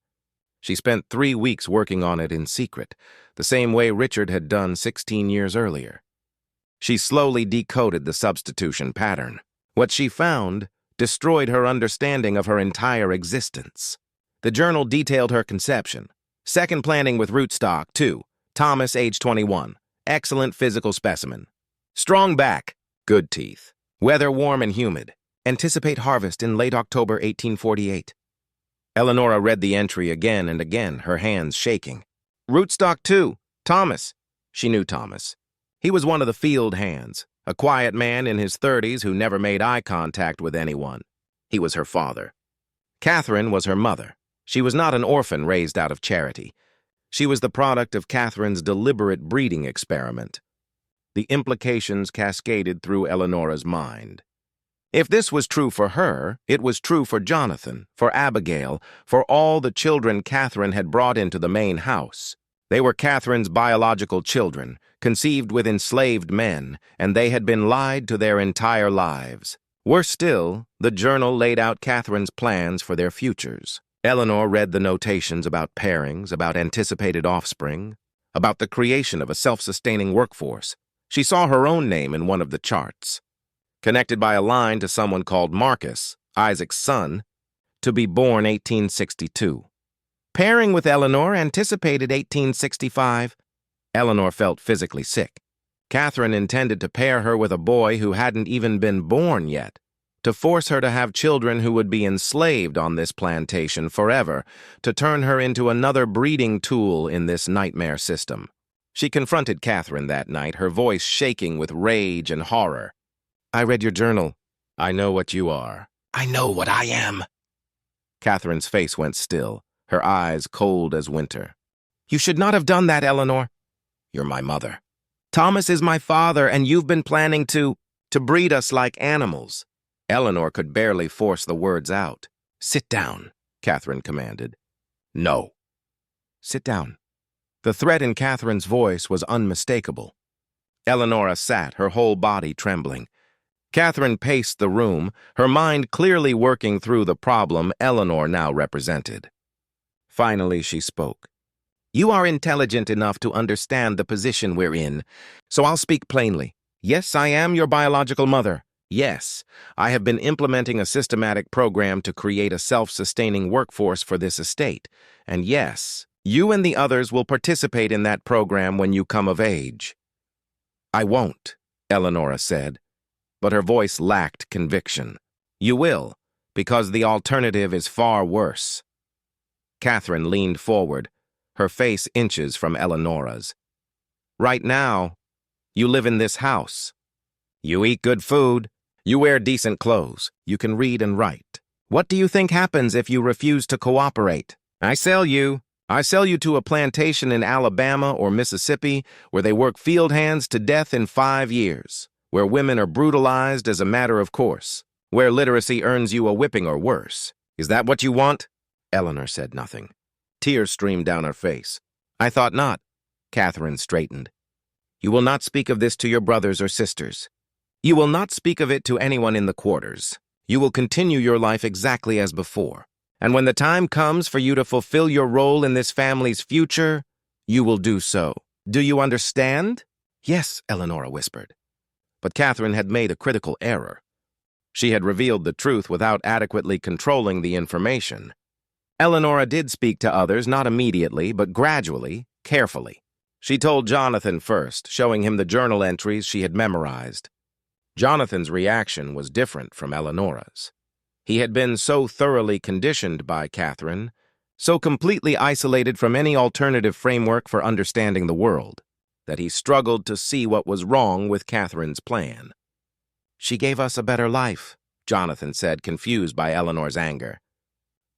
She spent 3 weeks working on it in secret, the same way Richard had done 16 years earlier. She slowly decoded the substitution pattern. What she found destroyed her understanding of her entire existence. The journal detailed her conception. Second planting with rootstock, 2. Thomas, age 21. Excellent physical specimen. Strong back. Good teeth. Weather warm and humid. Anticipate harvest in late October 1848. Eleonora read the entry again and again, her hands shaking. Rootstock 2. Thomas. She knew Thomas. He was one of the field hands, a quiet man in his 30s who never made eye contact with anyone. He was her father. Catherine was her mother. She was not an orphan raised out of charity. She was the product of Catherine's deliberate breeding experiment. The implications cascaded through Eleonora's mind. If this was true for her, it was true for Jonathan, for Abigail, for all the children Catherine had brought into the main house. They were Catherine's biological children, conceived with enslaved men, and they had been lied to their entire lives. Worse still, the journal laid out Catherine's plans for their futures. Eleanor read the notations about pairings, about anticipated offspring, about the creation of a self-sustaining workforce. She saw her own name in one of the charts, connected by a line to someone called Marcus, Isaac's son, to be born 1862. Pairing with Eleanor, anticipated 1865. Eleanor felt physically sick. Catherine intended to pair her with a boy who hadn't even been born yet, to force her to have children who would be enslaved on this plantation forever, to turn her into another breeding tool in this nightmare system. She confronted Catherine that night, her voice shaking with rage and horror. I read your journal. I know what you are. I know what I am. Catherine's face went still, her eyes cold as winter. You should not have done that, Eleanor. You're my mother. Thomas is my father, and you've been planning to breed us like animals. Eleanor could barely force the words out. Sit down, Catherine commanded. No. Sit down. The threat in Catherine's voice was unmistakable. Eleonora sat, her whole body trembling. Catherine paced the room, her mind clearly working through the problem Eleanor now represented. Finally, she spoke. You are intelligent enough to understand the position we're in, so I'll speak plainly. Yes, I am your biological mother. Yes, I have been implementing a systematic program to create a self-sustaining workforce for this estate. And yes, you and the others will participate in that program when you come of age. I won't, Eleonora said, but her voice lacked conviction. You will, because the alternative is far worse. Catherine leaned forward, her face inches from Eleonora's. Right now, you live in this house. You eat good food. You wear decent clothes. You can read and write. What do you think happens if you refuse to cooperate? I sell you to a plantation in Alabama or Mississippi where they work field hands to death in 5 years, where women are brutalized as a matter of course, where literacy earns you a whipping or worse. Is that what you want? Eleanor said nothing. Tears streamed down her face. I thought not. Catherine straightened. You will not speak of this to your brothers or sisters. You will not speak of it to anyone in the quarters. You will continue your life exactly as before. And when the time comes for you to fulfill your role in this family's future, you will do so. Do you understand? Yes, Eleonora whispered. But Catherine had made a critical error. She had revealed the truth without adequately controlling the information. Eleanora did speak to others, not immediately, but gradually, carefully. She told Jonathan first, showing him the journal entries she had memorized. Jonathan's reaction was different from Eleanora's. He had been so thoroughly conditioned by Catherine, so completely isolated from any alternative framework for understanding the world, that he struggled to see what was wrong with Catherine's plan. "She gave us a better life," Jonathan said, confused by Eleanor's anger.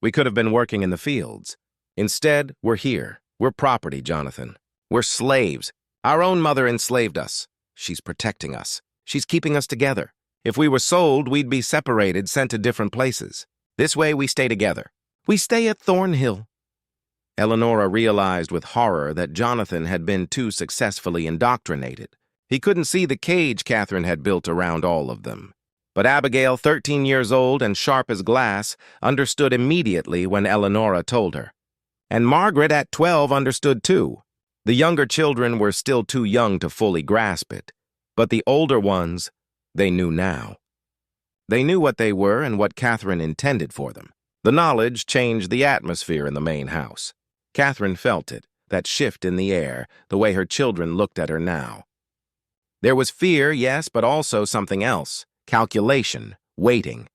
"We could have been working in the fields. Instead, we're here. We're property, Jonathan. We're slaves. Our own mother enslaved us. She's protecting us. She's keeping us together. If we were sold, we'd be separated, sent to different places. This way, we stay together. We stay at Thornhill." Eleanora realized with horror that Jonathan had been too successfully indoctrinated. He couldn't see the cage Catherine had built around all of them. But Abigail, 13 years old and sharp as glass, understood immediately when Eleanora told her. And Margaret, at 12, understood too. The younger children were still too young to fully grasp it, but the older ones, they knew now. They knew what they were and what Catherine intended for them. The knowledge changed the atmosphere in the main house. Catherine felt it, that shift in the air, the way her children looked at her now. There was fear, yes, but also something else. Calculation, waiting.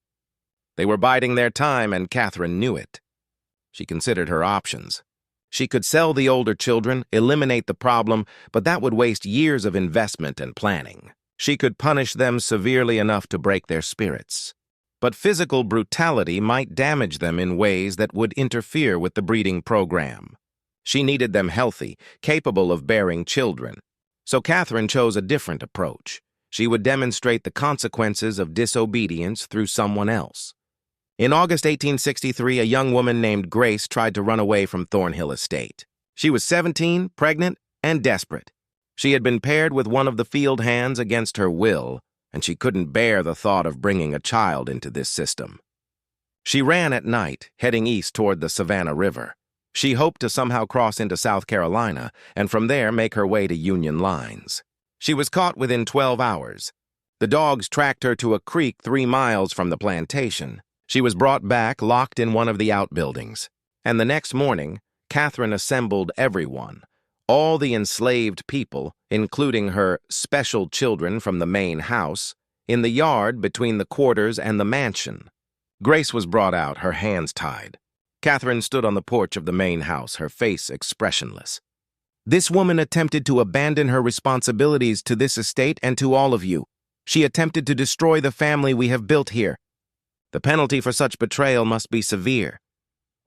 They were biding their time, and Catherine knew it. She considered her options. She could sell the older children, eliminate the problem, but that would waste years of investment and planning. She could punish them severely enough to break their spirits. But physical brutality might damage them in ways that would interfere with the breeding program. She needed them healthy, capable of bearing children. So Catherine chose a different approach. She would demonstrate the consequences of disobedience through someone else. In August 1863, a young woman named Grace tried to run away from Thornhill Estate. She was 17, pregnant, and desperate. She had been paired with one of the field hands against her will, and she couldn't bear the thought of bringing a child into this system. She ran at night, heading east toward the Savannah River. She hoped to somehow cross into South Carolina, and from there make her way to Union lines. She was caught within 12 hours. The dogs tracked her to a creek 3 miles from the plantation. She was brought back, locked in one of the outbuildings. And the next morning, Catherine assembled everyone, all the enslaved people, including her special children from the main house, in the yard between the quarters and the mansion. Grace was brought out, her hands tied. Catherine stood on the porch of the main house, her face expressionless. "This woman attempted to abandon her responsibilities to this estate and to all of you. She attempted to destroy the family we have built here. The penalty for such betrayal must be severe."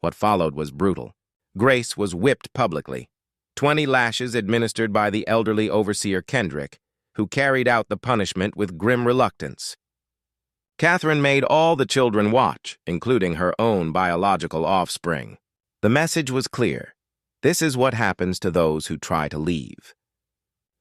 What followed was brutal. Grace was whipped publicly. 20 lashes administered by the elderly overseer Kendrick, who carried out the punishment with grim reluctance. Catherine made all the children watch, including her own biological offspring. The message was clear. This is what happens to those who try to leave.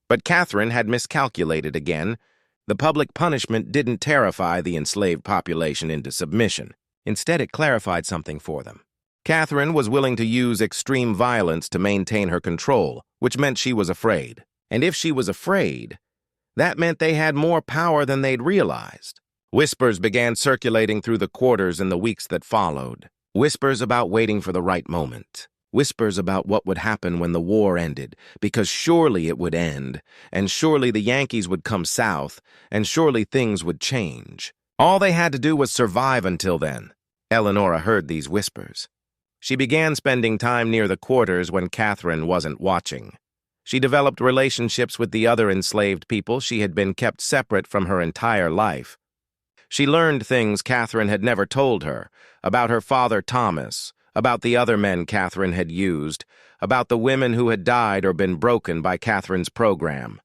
But Catherine had miscalculated again. The public punishment didn't terrify the enslaved population into submission. Instead, it clarified something for them. Catherine was willing to use extreme violence to maintain her control, which meant she was afraid. And if she was afraid, that meant they had more power than they'd realized. Whispers began circulating through the quarters in the weeks that followed. Whispers about waiting for the right moment. Whispers about what would happen when the war ended, because surely it would end, and surely the Yankees would come south, and surely things would change. All they had to do was survive until then. Eleanora heard these whispers. She began spending time near the quarters when Catherine wasn't watching. She developed relationships with the other enslaved people she had been kept separate from her entire life. She learned things Catherine had never told her, about her father Thomas, about the other men Catherine had used, about the women who had died or been broken by Catherine's program.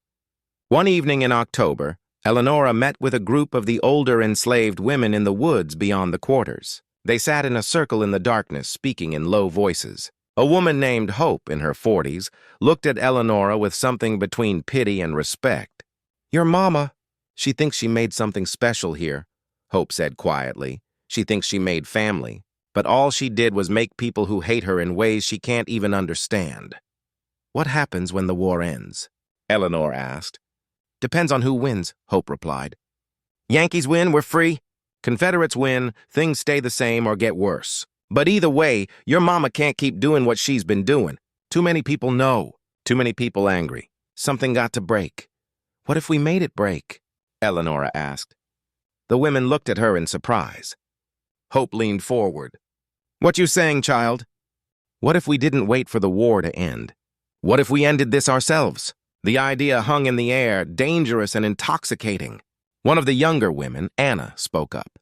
One evening in October, Eleanora met with a group of the older enslaved women in the woods beyond the quarters. They sat in a circle in the darkness, speaking in low voices. A woman named Hope, in her 40s, looked at Eleanora with something between pity and respect. "Your mama. She thinks she made something special here," Hope said quietly. "She thinks she made family. But all she did was make people who hate her in ways she can't even understand." "What happens when the war ends?" Eleanor asked. "Depends on who wins," Hope replied. "Yankees win, we're free. Confederates win, things stay the same or get worse." But either way, your mama can't keep doing what she's been doing. Too many people know. Too many people angry. Something got to break. What if we made it break? Eleanora asked. The women looked at her in surprise. Hope leaned forward. What you saying, child? What if we didn't wait for the war to end? What if we ended this ourselves? The idea hung in the air, dangerous and intoxicating. One of the younger women, Anna, spoke up.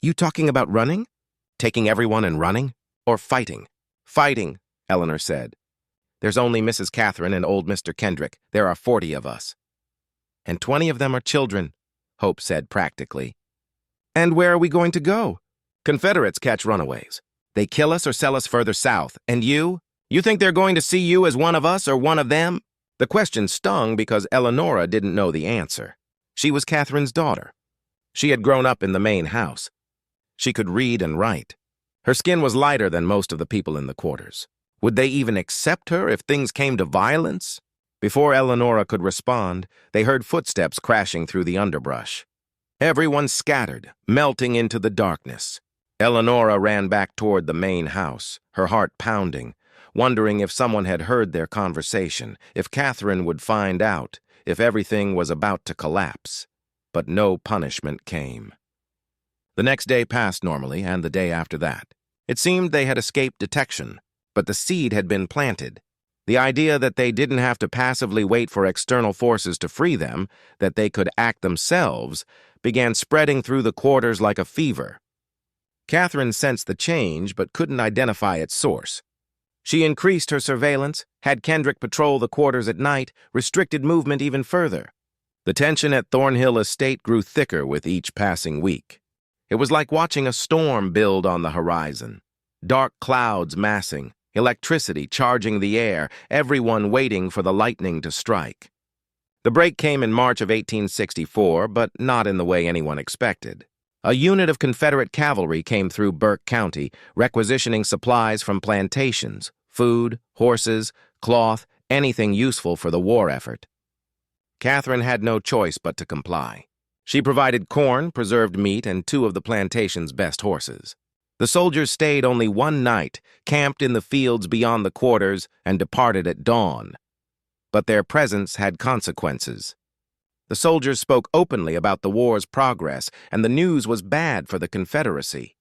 You talking about running? Taking everyone and running? Or fighting? Fighting, Eleanor said. There's only Mrs. Catherine and old Mr. Kendrick. There are 40 of us. And 20 of them are children, Hope said practically. And where are we going to go? Confederates catch runaways. They kill us or sell us further south. And you? You think they're going to see you as one of us or one of them? The question stung because Eleanora didn't know the answer. She was Catherine's daughter. She had grown up in the main house. She could read and write. Her skin was lighter than most of the people in the quarters. Would they even accept her if things came to violence? Before Eleanora could respond, they heard footsteps crashing through the underbrush. Everyone scattered, melting into the darkness. Eleanora ran back toward the main house, her heart pounding, wondering if someone had heard their conversation, if Catherine would find out, if everything was about to collapse. But no punishment came. The next day passed normally, and the day after that. It seemed they had escaped detection, but the seed had been planted. The idea that they didn't have to passively wait for external forces to free them, that they could act themselves, began spreading through the quarters like a fever. Catherine sensed the change, but couldn't identify its source. She increased her surveillance, had Kendrick patrol the quarters at night, restricted movement even further. The tension at Thornhill Estate grew thicker with each passing week. It was like watching a storm build on the horizon. Dark clouds massing, electricity charging the air, everyone waiting for the lightning to strike. The break came in March of 1864, but not in the way anyone expected. A unit of Confederate cavalry came through Burke County, requisitioning supplies from plantations, food, horses, cloth, anything useful for the war effort. Catherine had no choice but to comply. She provided corn, preserved meat, and 2 of the plantation's best horses. The soldiers stayed only one night, camped in the fields beyond the quarters, and departed at dawn. But their presence had consequences. The soldiers spoke openly about the war's progress, and the news was bad for the Confederacy.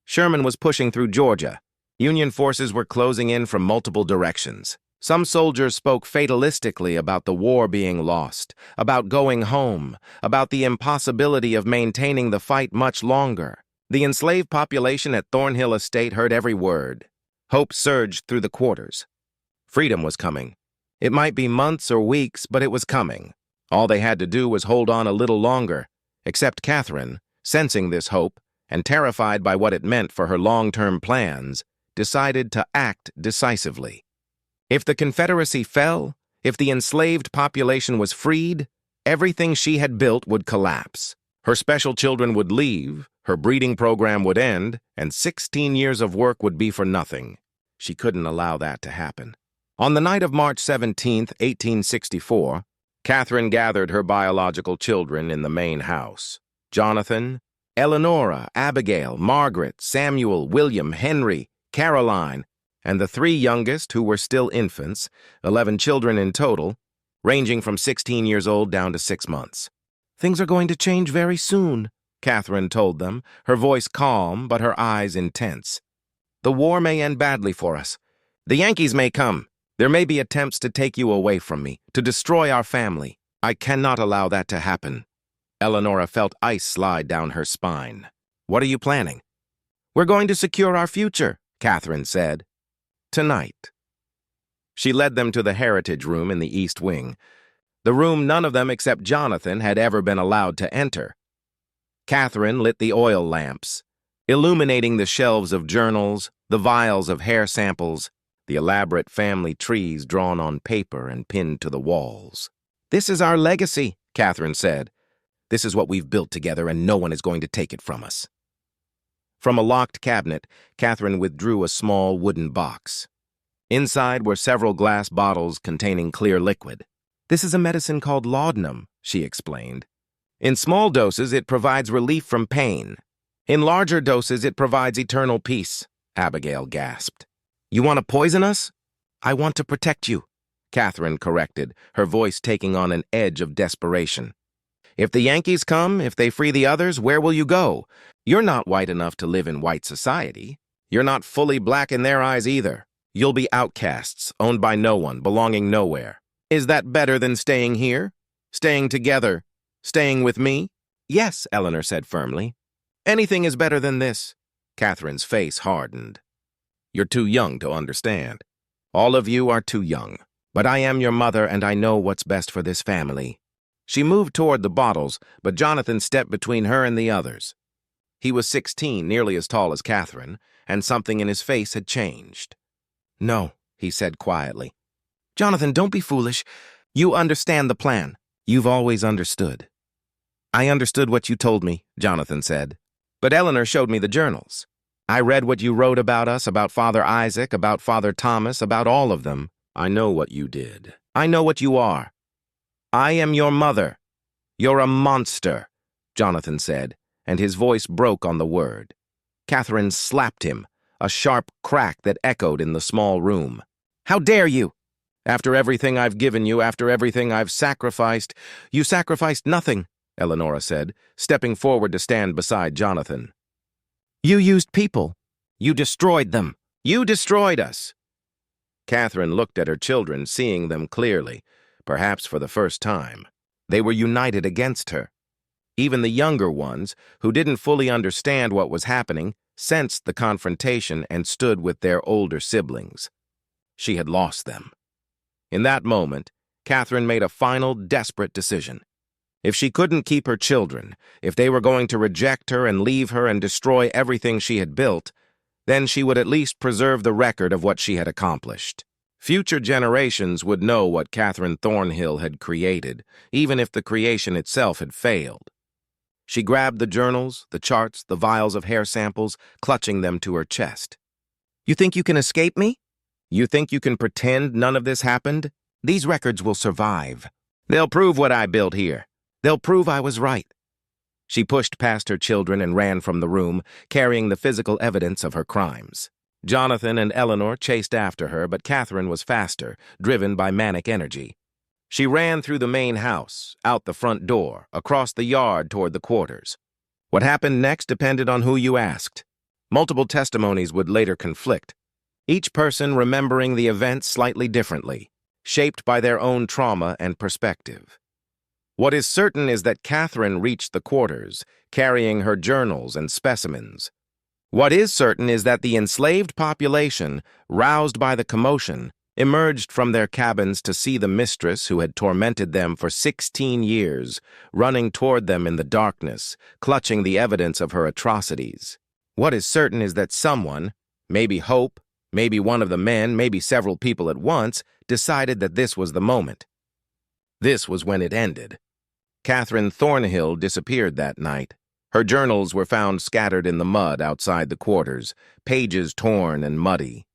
Sherman was pushing through Georgia. Union forces were closing in from multiple directions. Some soldiers spoke fatalistically about the war being lost, about going home, about the impossibility of maintaining the fight much longer. The enslaved population at Thornhill Estate heard every word. Hope surged through the quarters. Freedom was coming. It might be months or weeks, but it was coming. All they had to do was hold on a little longer, except Catherine, sensing this hope and terrified by what it meant for her long-term plans, decided to act decisively. If the Confederacy fell, if the enslaved population was freed, everything she had built would collapse. Her special children would leave, her breeding program would end, and 16 years of work would be for nothing. She couldn't allow that to happen. On the night of March 17, 1864, Catherine gathered her biological children in the main house. Jonathan, Eleanora, Abigail, Margaret, Samuel, William, Henry, Caroline, and the 3 youngest who were still infants, 11 children in total, ranging from 16 years old down to 6 months. Things are going to change very soon, Catherine told them, her voice calm but her eyes intense. The war may end badly for us. The Yankees may come. There may be attempts to take you away from me, to destroy our family. I cannot allow that to happen. Eleanora felt ice slide down her spine. What are you planning? We're going to secure our future, Catherine said. Tonight. She led them to the Heritage Room in the East Wing, the room none of them except Jonathan had ever been allowed to enter. Catherine lit the oil lamps, illuminating the shelves of journals, the vials of hair samples, the elaborate family trees drawn on paper and pinned to the walls. This is our legacy, Catherine said. This is what we've built together, and no one is going to take it from us. From a locked cabinet, Catherine withdrew a small wooden box. Inside were several glass bottles containing clear liquid. This is a medicine called laudanum, she explained. In small doses, it provides relief from pain. In larger doses, it provides eternal peace. Abigail gasped. You want to poison us? I want to protect you, Catherine corrected, her voice taking on an edge of desperation. If the Yankees come, if they free the others, where will you go? You're not white enough to live in white society. You're not fully black in their eyes either. You'll be outcasts, owned by no one, belonging nowhere. Is that better than staying here? Staying together? Staying with me? Yes, Eleanor said firmly. Anything is better than this. Catherine's face hardened. You're too young to understand. All of you are too young. But I am your mother, and I know what's best for this family. She moved toward the bottles, but Jonathan stepped between her and the others. He was 16, nearly as tall as Catherine, and something in his face had changed. No, he said quietly. Jonathan, don't be foolish. You understand the plan. You've always understood. I understood what you told me, Jonathan said. But Eleanor showed me the journals. I read what you wrote about us, about Father Isaac, about Father Thomas, about all of them. I know what you did. I know what you are. I am your mother. You're a monster, Jonathan said, and his voice broke on the word. Catherine slapped him, a sharp crack that echoed in the small room. How dare you? After everything I've given you, after everything I've sacrificed, you sacrificed nothing, Eleanor said, stepping forward to stand beside Jonathan. You used people. You destroyed them. You destroyed us. Catherine looked at her children, seeing them clearly, perhaps for the first time. They were united against her. Even the younger ones, who didn't fully understand what was happening, sensed the confrontation and stood with their older siblings. She had lost them. In that moment, Catherine made a final, desperate decision. If she couldn't keep her children, if they were going to reject her and leave her and destroy everything she had built, then she would at least preserve the record of what she had accomplished. Future generations would know what Catherine Thornhill had created, even if the creation itself had failed. She grabbed the journals, the charts, the vials of hair samples, clutching them to her chest. You think you can escape me? You think you can pretend none of this happened? These records will survive. They'll prove what I built here. They'll prove I was right. She pushed past her children and ran from the room, carrying the physical evidence of her crimes. Jonathan and Eleanor chased after her, but Catherine was faster, driven by manic energy. She ran through the main house, out the front door, across the yard toward the quarters. What happened next depended on who you asked. Multiple testimonies would later conflict, each person remembering the events slightly differently, shaped by their own trauma and perspective. What is certain is that Catherine reached the quarters, carrying her journals and specimens. What is certain is that the enslaved population, roused by the commotion, emerged from their cabins to see the mistress who had tormented them for 16 years, running toward them in the darkness, clutching the evidence of her atrocities. What is certain is that someone, maybe Hope, maybe one of the men, maybe several people at once, decided that this was the moment. This was when it ended. Catherine Thornhill disappeared that night. Her journals were found scattered in the mud outside the quarters, pages torn and muddy.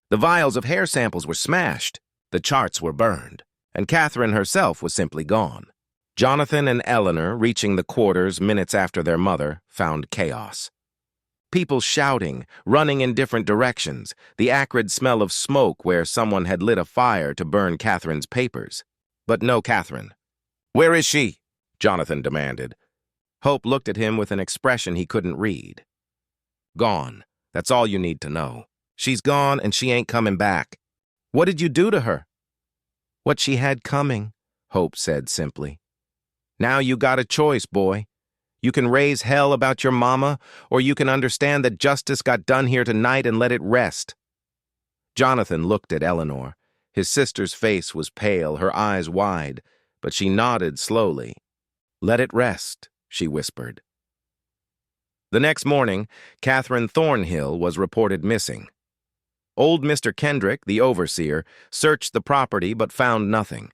The vials of hair samples were smashed, the charts were burned, and Catherine herself was simply gone. Jonathan and Eleanor, reaching the quarters minutes after their mother, found chaos. People shouting, running in different directions, the acrid smell of smoke where someone had lit a fire to burn Catherine's papers. But no Catherine. Where is she? Jonathan demanded. Hope looked at him with an expression he couldn't read. Gone. That's all you need to know. She's gone and she ain't coming back. What did you do to her? What she had coming, Hope said simply. Now you got a choice, boy. You can raise hell about your mama, or you can understand that justice got done here tonight and let it rest. Jonathan looked at Eleanor. His sister's face was pale, her eyes wide, but she nodded slowly. Let it rest, she whispered. The next morning, Catherine Thornhill was reported missing. Old Mr. Kendrick, the overseer, searched the property but found nothing.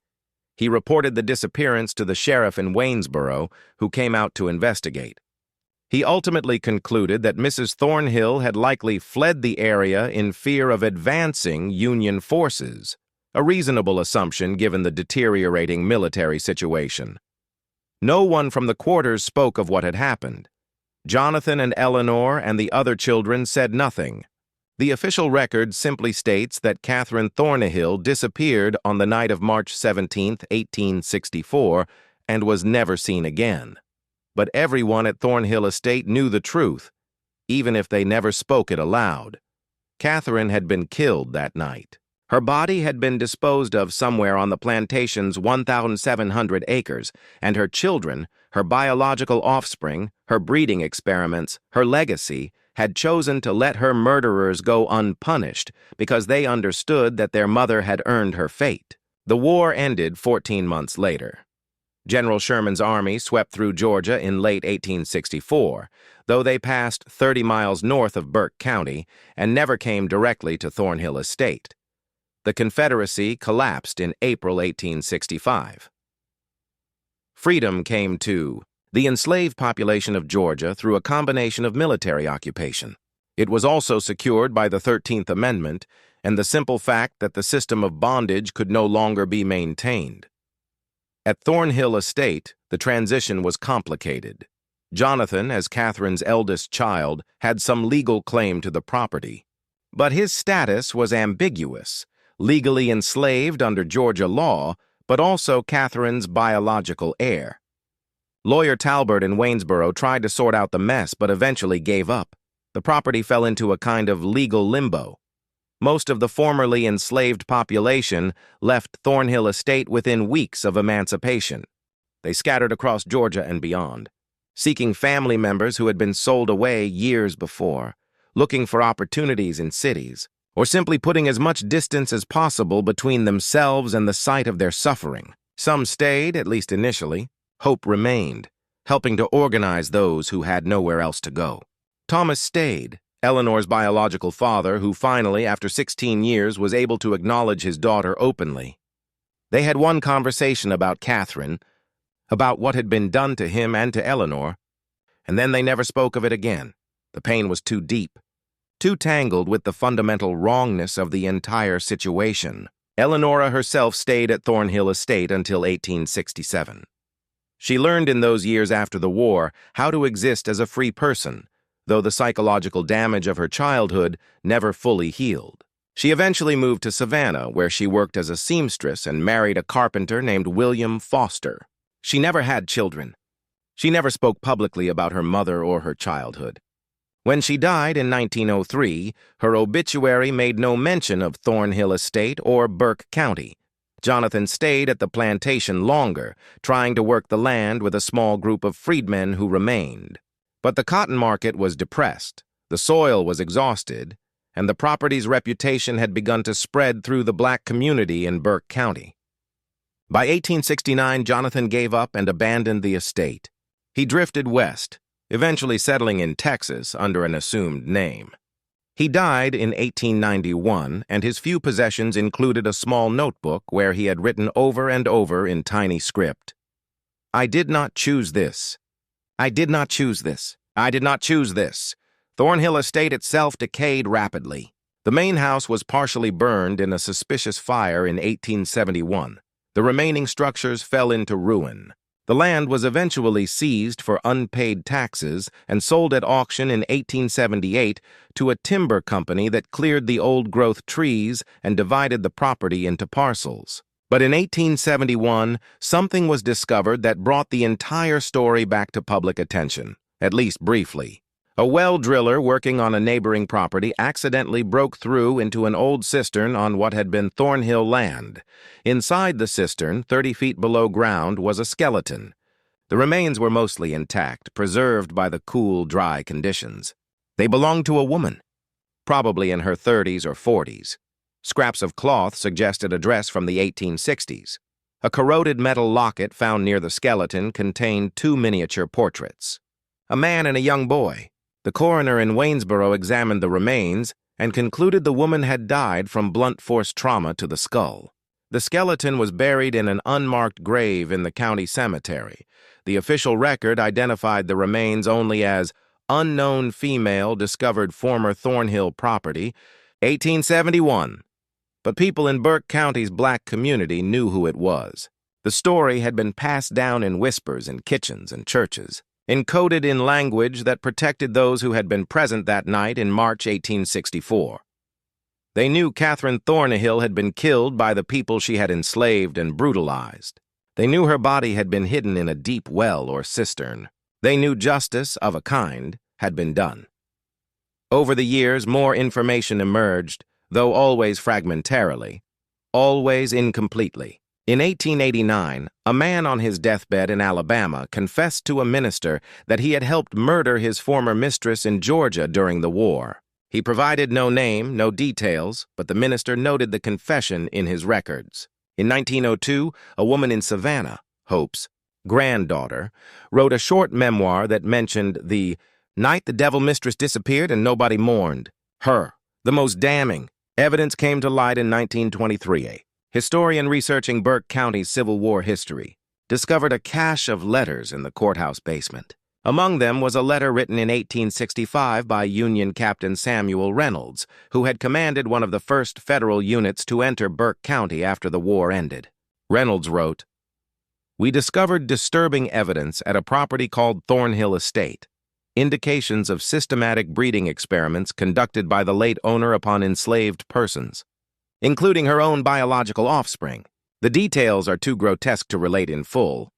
He reported the disappearance to the sheriff in Waynesboro, who came out to investigate. He ultimately concluded that Mrs. Thornhill had likely fled the area in fear of advancing Union forces, a reasonable assumption given the deteriorating military situation. No one from the quarters spoke of what had happened. Jonathan and Eleanor and the other children said nothing. The official record simply states that Catherine Thornhill disappeared on the night of March 17, 1864, and was never seen again. But everyone at Thornhill Estate knew the truth, even if they never spoke it aloud. Catherine had been killed that night. Her body had been disposed of somewhere on the plantation's 1,700 acres, and her children, her biological offspring, her breeding experiments, her legacy, had chosen to let her murderers go unpunished because they understood that their mother had earned her fate. The war ended 14 months later. General Sherman's army swept through Georgia in late 1864, though they passed 30 miles north of Burke County and never came directly to Thornhill Estate. The Confederacy collapsed in April 1865. Freedom came to the enslaved population of Georgia through a combination of military occupation. It was also secured by the 13th Amendment and the simple fact that the system of bondage could no longer be maintained. At Thornhill Estate, the transition was complicated. Jonathan, as Catherine's eldest child, had some legal claim to the property. But his status was ambiguous, legally enslaved under Georgia law, but also Catherine's biological heir. Lawyer Talbert in Waynesboro tried to sort out the mess, but eventually gave up. The property fell into a kind of legal limbo. Most of the formerly enslaved population left Thornhill Estate within weeks of emancipation. They scattered across Georgia and beyond, seeking family members who had been sold away years before, looking for opportunities in cities, or simply putting as much distance as possible between themselves and the site of their suffering. Some stayed, at least initially. Hope remained, helping to organize those who had nowhere else to go. Thomas stayed, Eleanor's biological father, who finally, after 16 years, was able to acknowledge his daughter openly. They had one conversation about Catherine, about what had been done to him and to Eleanor, and then they never spoke of it again. The pain was too deep, too tangled with the fundamental wrongness of the entire situation. Eleanora herself stayed at Thornhill Estate until 1867. She learned in those years after the war how to exist as a free person, though the psychological damage of her childhood never fully healed. She eventually moved to Savannah, where she worked as a seamstress and married a carpenter named William Foster. She never had children. She never spoke publicly about her mother or her childhood. When she died in 1903, her obituary made no mention of Thornhill Estate or Burke County. Jonathan stayed at the plantation longer, trying to work the land with a small group of freedmen who remained. But the cotton market was depressed, the soil was exhausted, and the property's reputation had begun to spread through the black community in Burke County. By 1869, Jonathan gave up and abandoned the estate. He drifted west, eventually settling in Texas under an assumed name. He died in 1891, and his few possessions included a small notebook where he had written over and over in tiny script, "I did not choose this. I did not choose this. I did not choose this." Thornhill Estate itself decayed rapidly. The main house was partially burned in a suspicious fire in 1871. The remaining structures fell into ruin. The land was eventually seized for unpaid taxes and sold at auction in 1878 to a timber company that cleared the old-growth trees and divided the property into parcels. But in 1871, something was discovered that brought the entire story back to public attention, at least briefly. A well driller working on a neighboring property accidentally broke through into an old cistern on what had been Thornhill land. Inside the cistern, 30 feet below ground, was a skeleton. The remains were mostly intact, preserved by the cool, dry conditions. They belonged to a woman, probably in her 30s or 40s. Scraps of cloth suggested a dress from the 1860s. A corroded metal locket found near the skeleton contained 2 miniature portraits, a man and a young boy. The coroner in Waynesboro examined the remains and concluded the woman had died from blunt force trauma to the skull. The skeleton was buried in an unmarked grave in the county cemetery. The official record identified the remains only as unknown female discovered former Thornhill property, 1871. But people in Burke County's black community knew who it was. The story had been passed down in whispers in kitchens and churches, encoded in language that protected those who had been present that night in March 1864. They knew Catherine Thornhill had been killed by the people she had enslaved and brutalized. They knew her body had been hidden in a deep well or cistern. They knew justice, of a kind, had been done. Over the years, more information emerged, though always fragmentarily, always incompletely. In 1889, a man on his deathbed in Alabama confessed to a minister that he had helped murder his former mistress in Georgia during the war. He provided no name, no details, but the minister noted the confession in his records. In 1902, a woman in Savannah, Hope's granddaughter, wrote a short memoir that mentioned the night the devil mistress disappeared and nobody mourned. Her, the most damning. Evidence came to light in 1923. A historian researching Burke County's Civil War history discovered a cache of letters in the courthouse basement. Among them was a letter written in 1865 by Union Captain Samuel Reynolds, who had commanded one of the first federal units to enter Burke County after the war ended. Reynolds wrote, "We discovered disturbing evidence at a property called Thornhill Estate, indications of systematic breeding experiments conducted by the late owner upon enslaved persons, including her own biological offspring. The details are too grotesque to relate in full,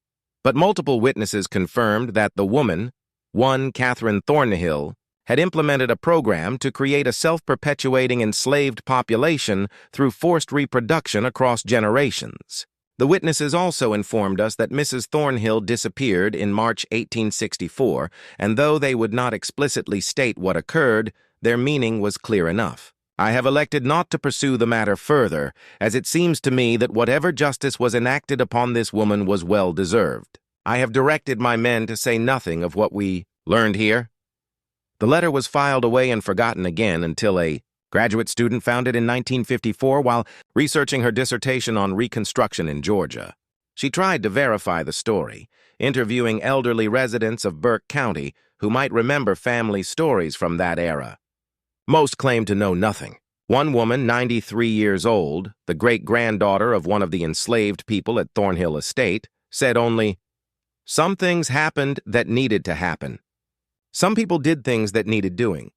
but multiple witnesses confirmed that the woman, one Catherine Thornhill, had implemented a program to create a self-perpetuating enslaved population through forced reproduction across generations. The witnesses also informed us that Mrs. Thornhill disappeared in March 1864, and though they would not explicitly state what occurred, their meaning was clear enough. I have elected not to pursue the matter further, as it seems to me that whatever justice was enacted upon this woman was well deserved. I have directed my men to say nothing of what we learned here." The letter was filed away and forgotten again until a graduate student found it in 1954 while researching her dissertation on Reconstruction in Georgia. She tried to verify the story, interviewing elderly residents of Burke County who might remember family stories from that era. Most claimed to know nothing. One woman, 93 years old, the great-granddaughter of one of the enslaved people at Thornhill Estate, said only, "Some things happened that needed to happen. Some people did things that needed doing,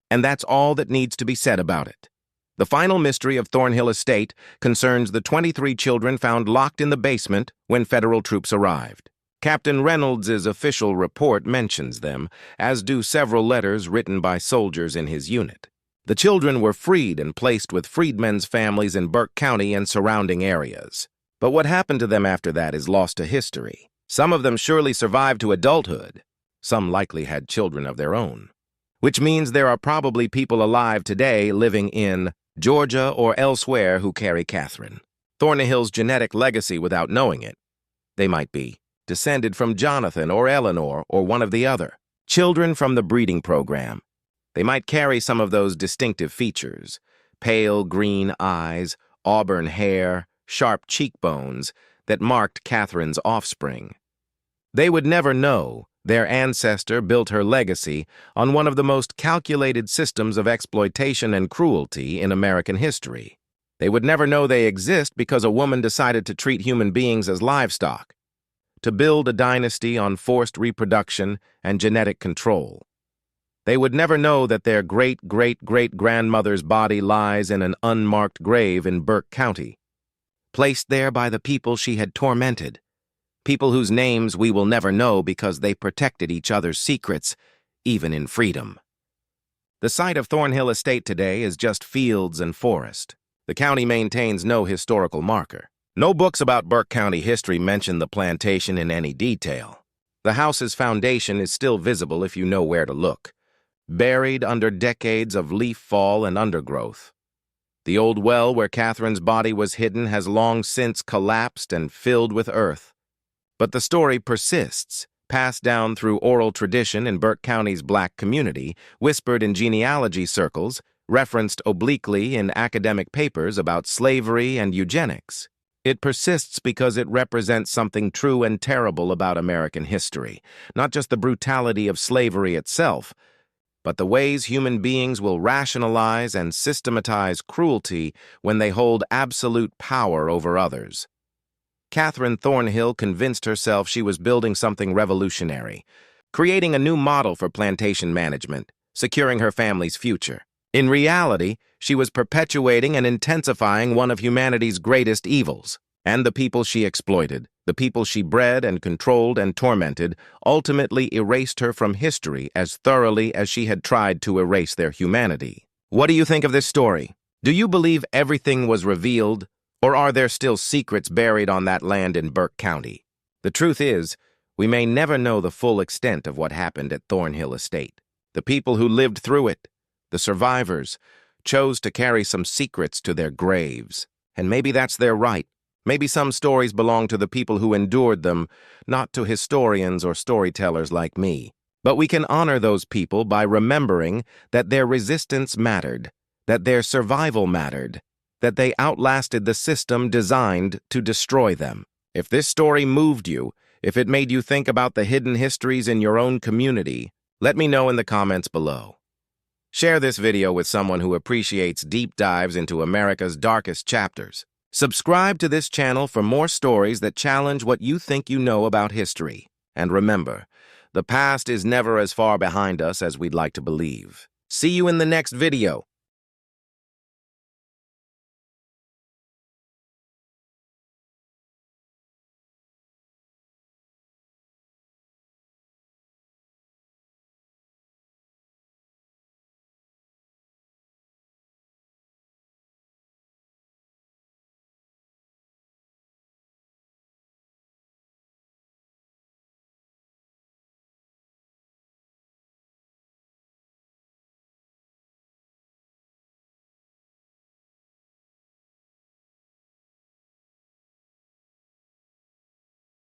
and that's all that needs to be said about it." The final mystery of Thornhill Estate concerns the 23 children found locked in the basement when federal troops arrived. Captain Reynolds' official report mentions them, as do several letters written by soldiers in his unit. The children were freed and placed with freedmen's families in Burke County and surrounding areas. But what happened to them after that is lost to history. Some of them surely survived to adulthood. Some likely had children of their own. Which means there are probably people alive today living in Georgia or elsewhere who carry Catherine Thornhill's genetic legacy without knowing it. They might be descended from Jonathan or Eleanor or one of the other. Children from the breeding program. They might carry some of those distinctive features: pale green eyes, auburn hair, sharp cheekbones that marked Catherine's offspring. They would never know their ancestor built her legacy on one of the most calculated systems of exploitation and cruelty in American history. They would never know they exist because a woman decided to treat human beings as livestock, to build a dynasty on forced reproduction and genetic control. They would never know that their great-great-great-grandmother's body lies in an unmarked grave in Burke County, placed there by the people she had tormented, people whose names we will never know because they protected each other's secrets, even in freedom. The site of Thornhill Estate today is just fields and forest. The county maintains no historical marker. No books about Burke County history mention the plantation in any detail. The house's foundation is still visible if you know where to look, buried under decades of leaf fall and undergrowth. The old well where Catherine's body was hidden has long since collapsed and filled with earth. But the story persists, passed down through oral tradition in Burke County's black community, whispered in genealogy circles, referenced obliquely in academic papers about slavery and eugenics. It persists because it represents something true and terrible about American history, not just the brutality of slavery itself, but the ways human beings will rationalize and systematize cruelty when they hold absolute power over others. Catherine Thornhill convinced herself she was building something revolutionary, creating a new model for plantation management, securing her family's future. In reality, She was perpetuating and intensifying one of humanity's greatest evils. And the people she exploited, the people she bred and controlled and tormented, ultimately erased her from history as thoroughly as she had tried to erase their humanity. What do you think of this story? Do you believe everything was revealed, or are there still secrets buried on that land in Burke County? The truth is, we may never know the full extent of what happened at Thornhill Estate. The people who lived through it, the survivors, chose to carry some secrets to their graves. And maybe that's their right. Maybe some stories belong to the people who endured them, not to historians or storytellers like me. But we can honor those people by remembering that their resistance mattered, that their survival mattered, that they outlasted the system designed to destroy them. If this story moved you, if it made you think about the hidden histories in your own community, let me know in the comments below. Share this video with someone who appreciates deep dives into America's darkest chapters. Subscribe to this channel for more stories that challenge what you think you know about history. And remember, the past is never as far behind us as we'd like to believe. See you in the next video.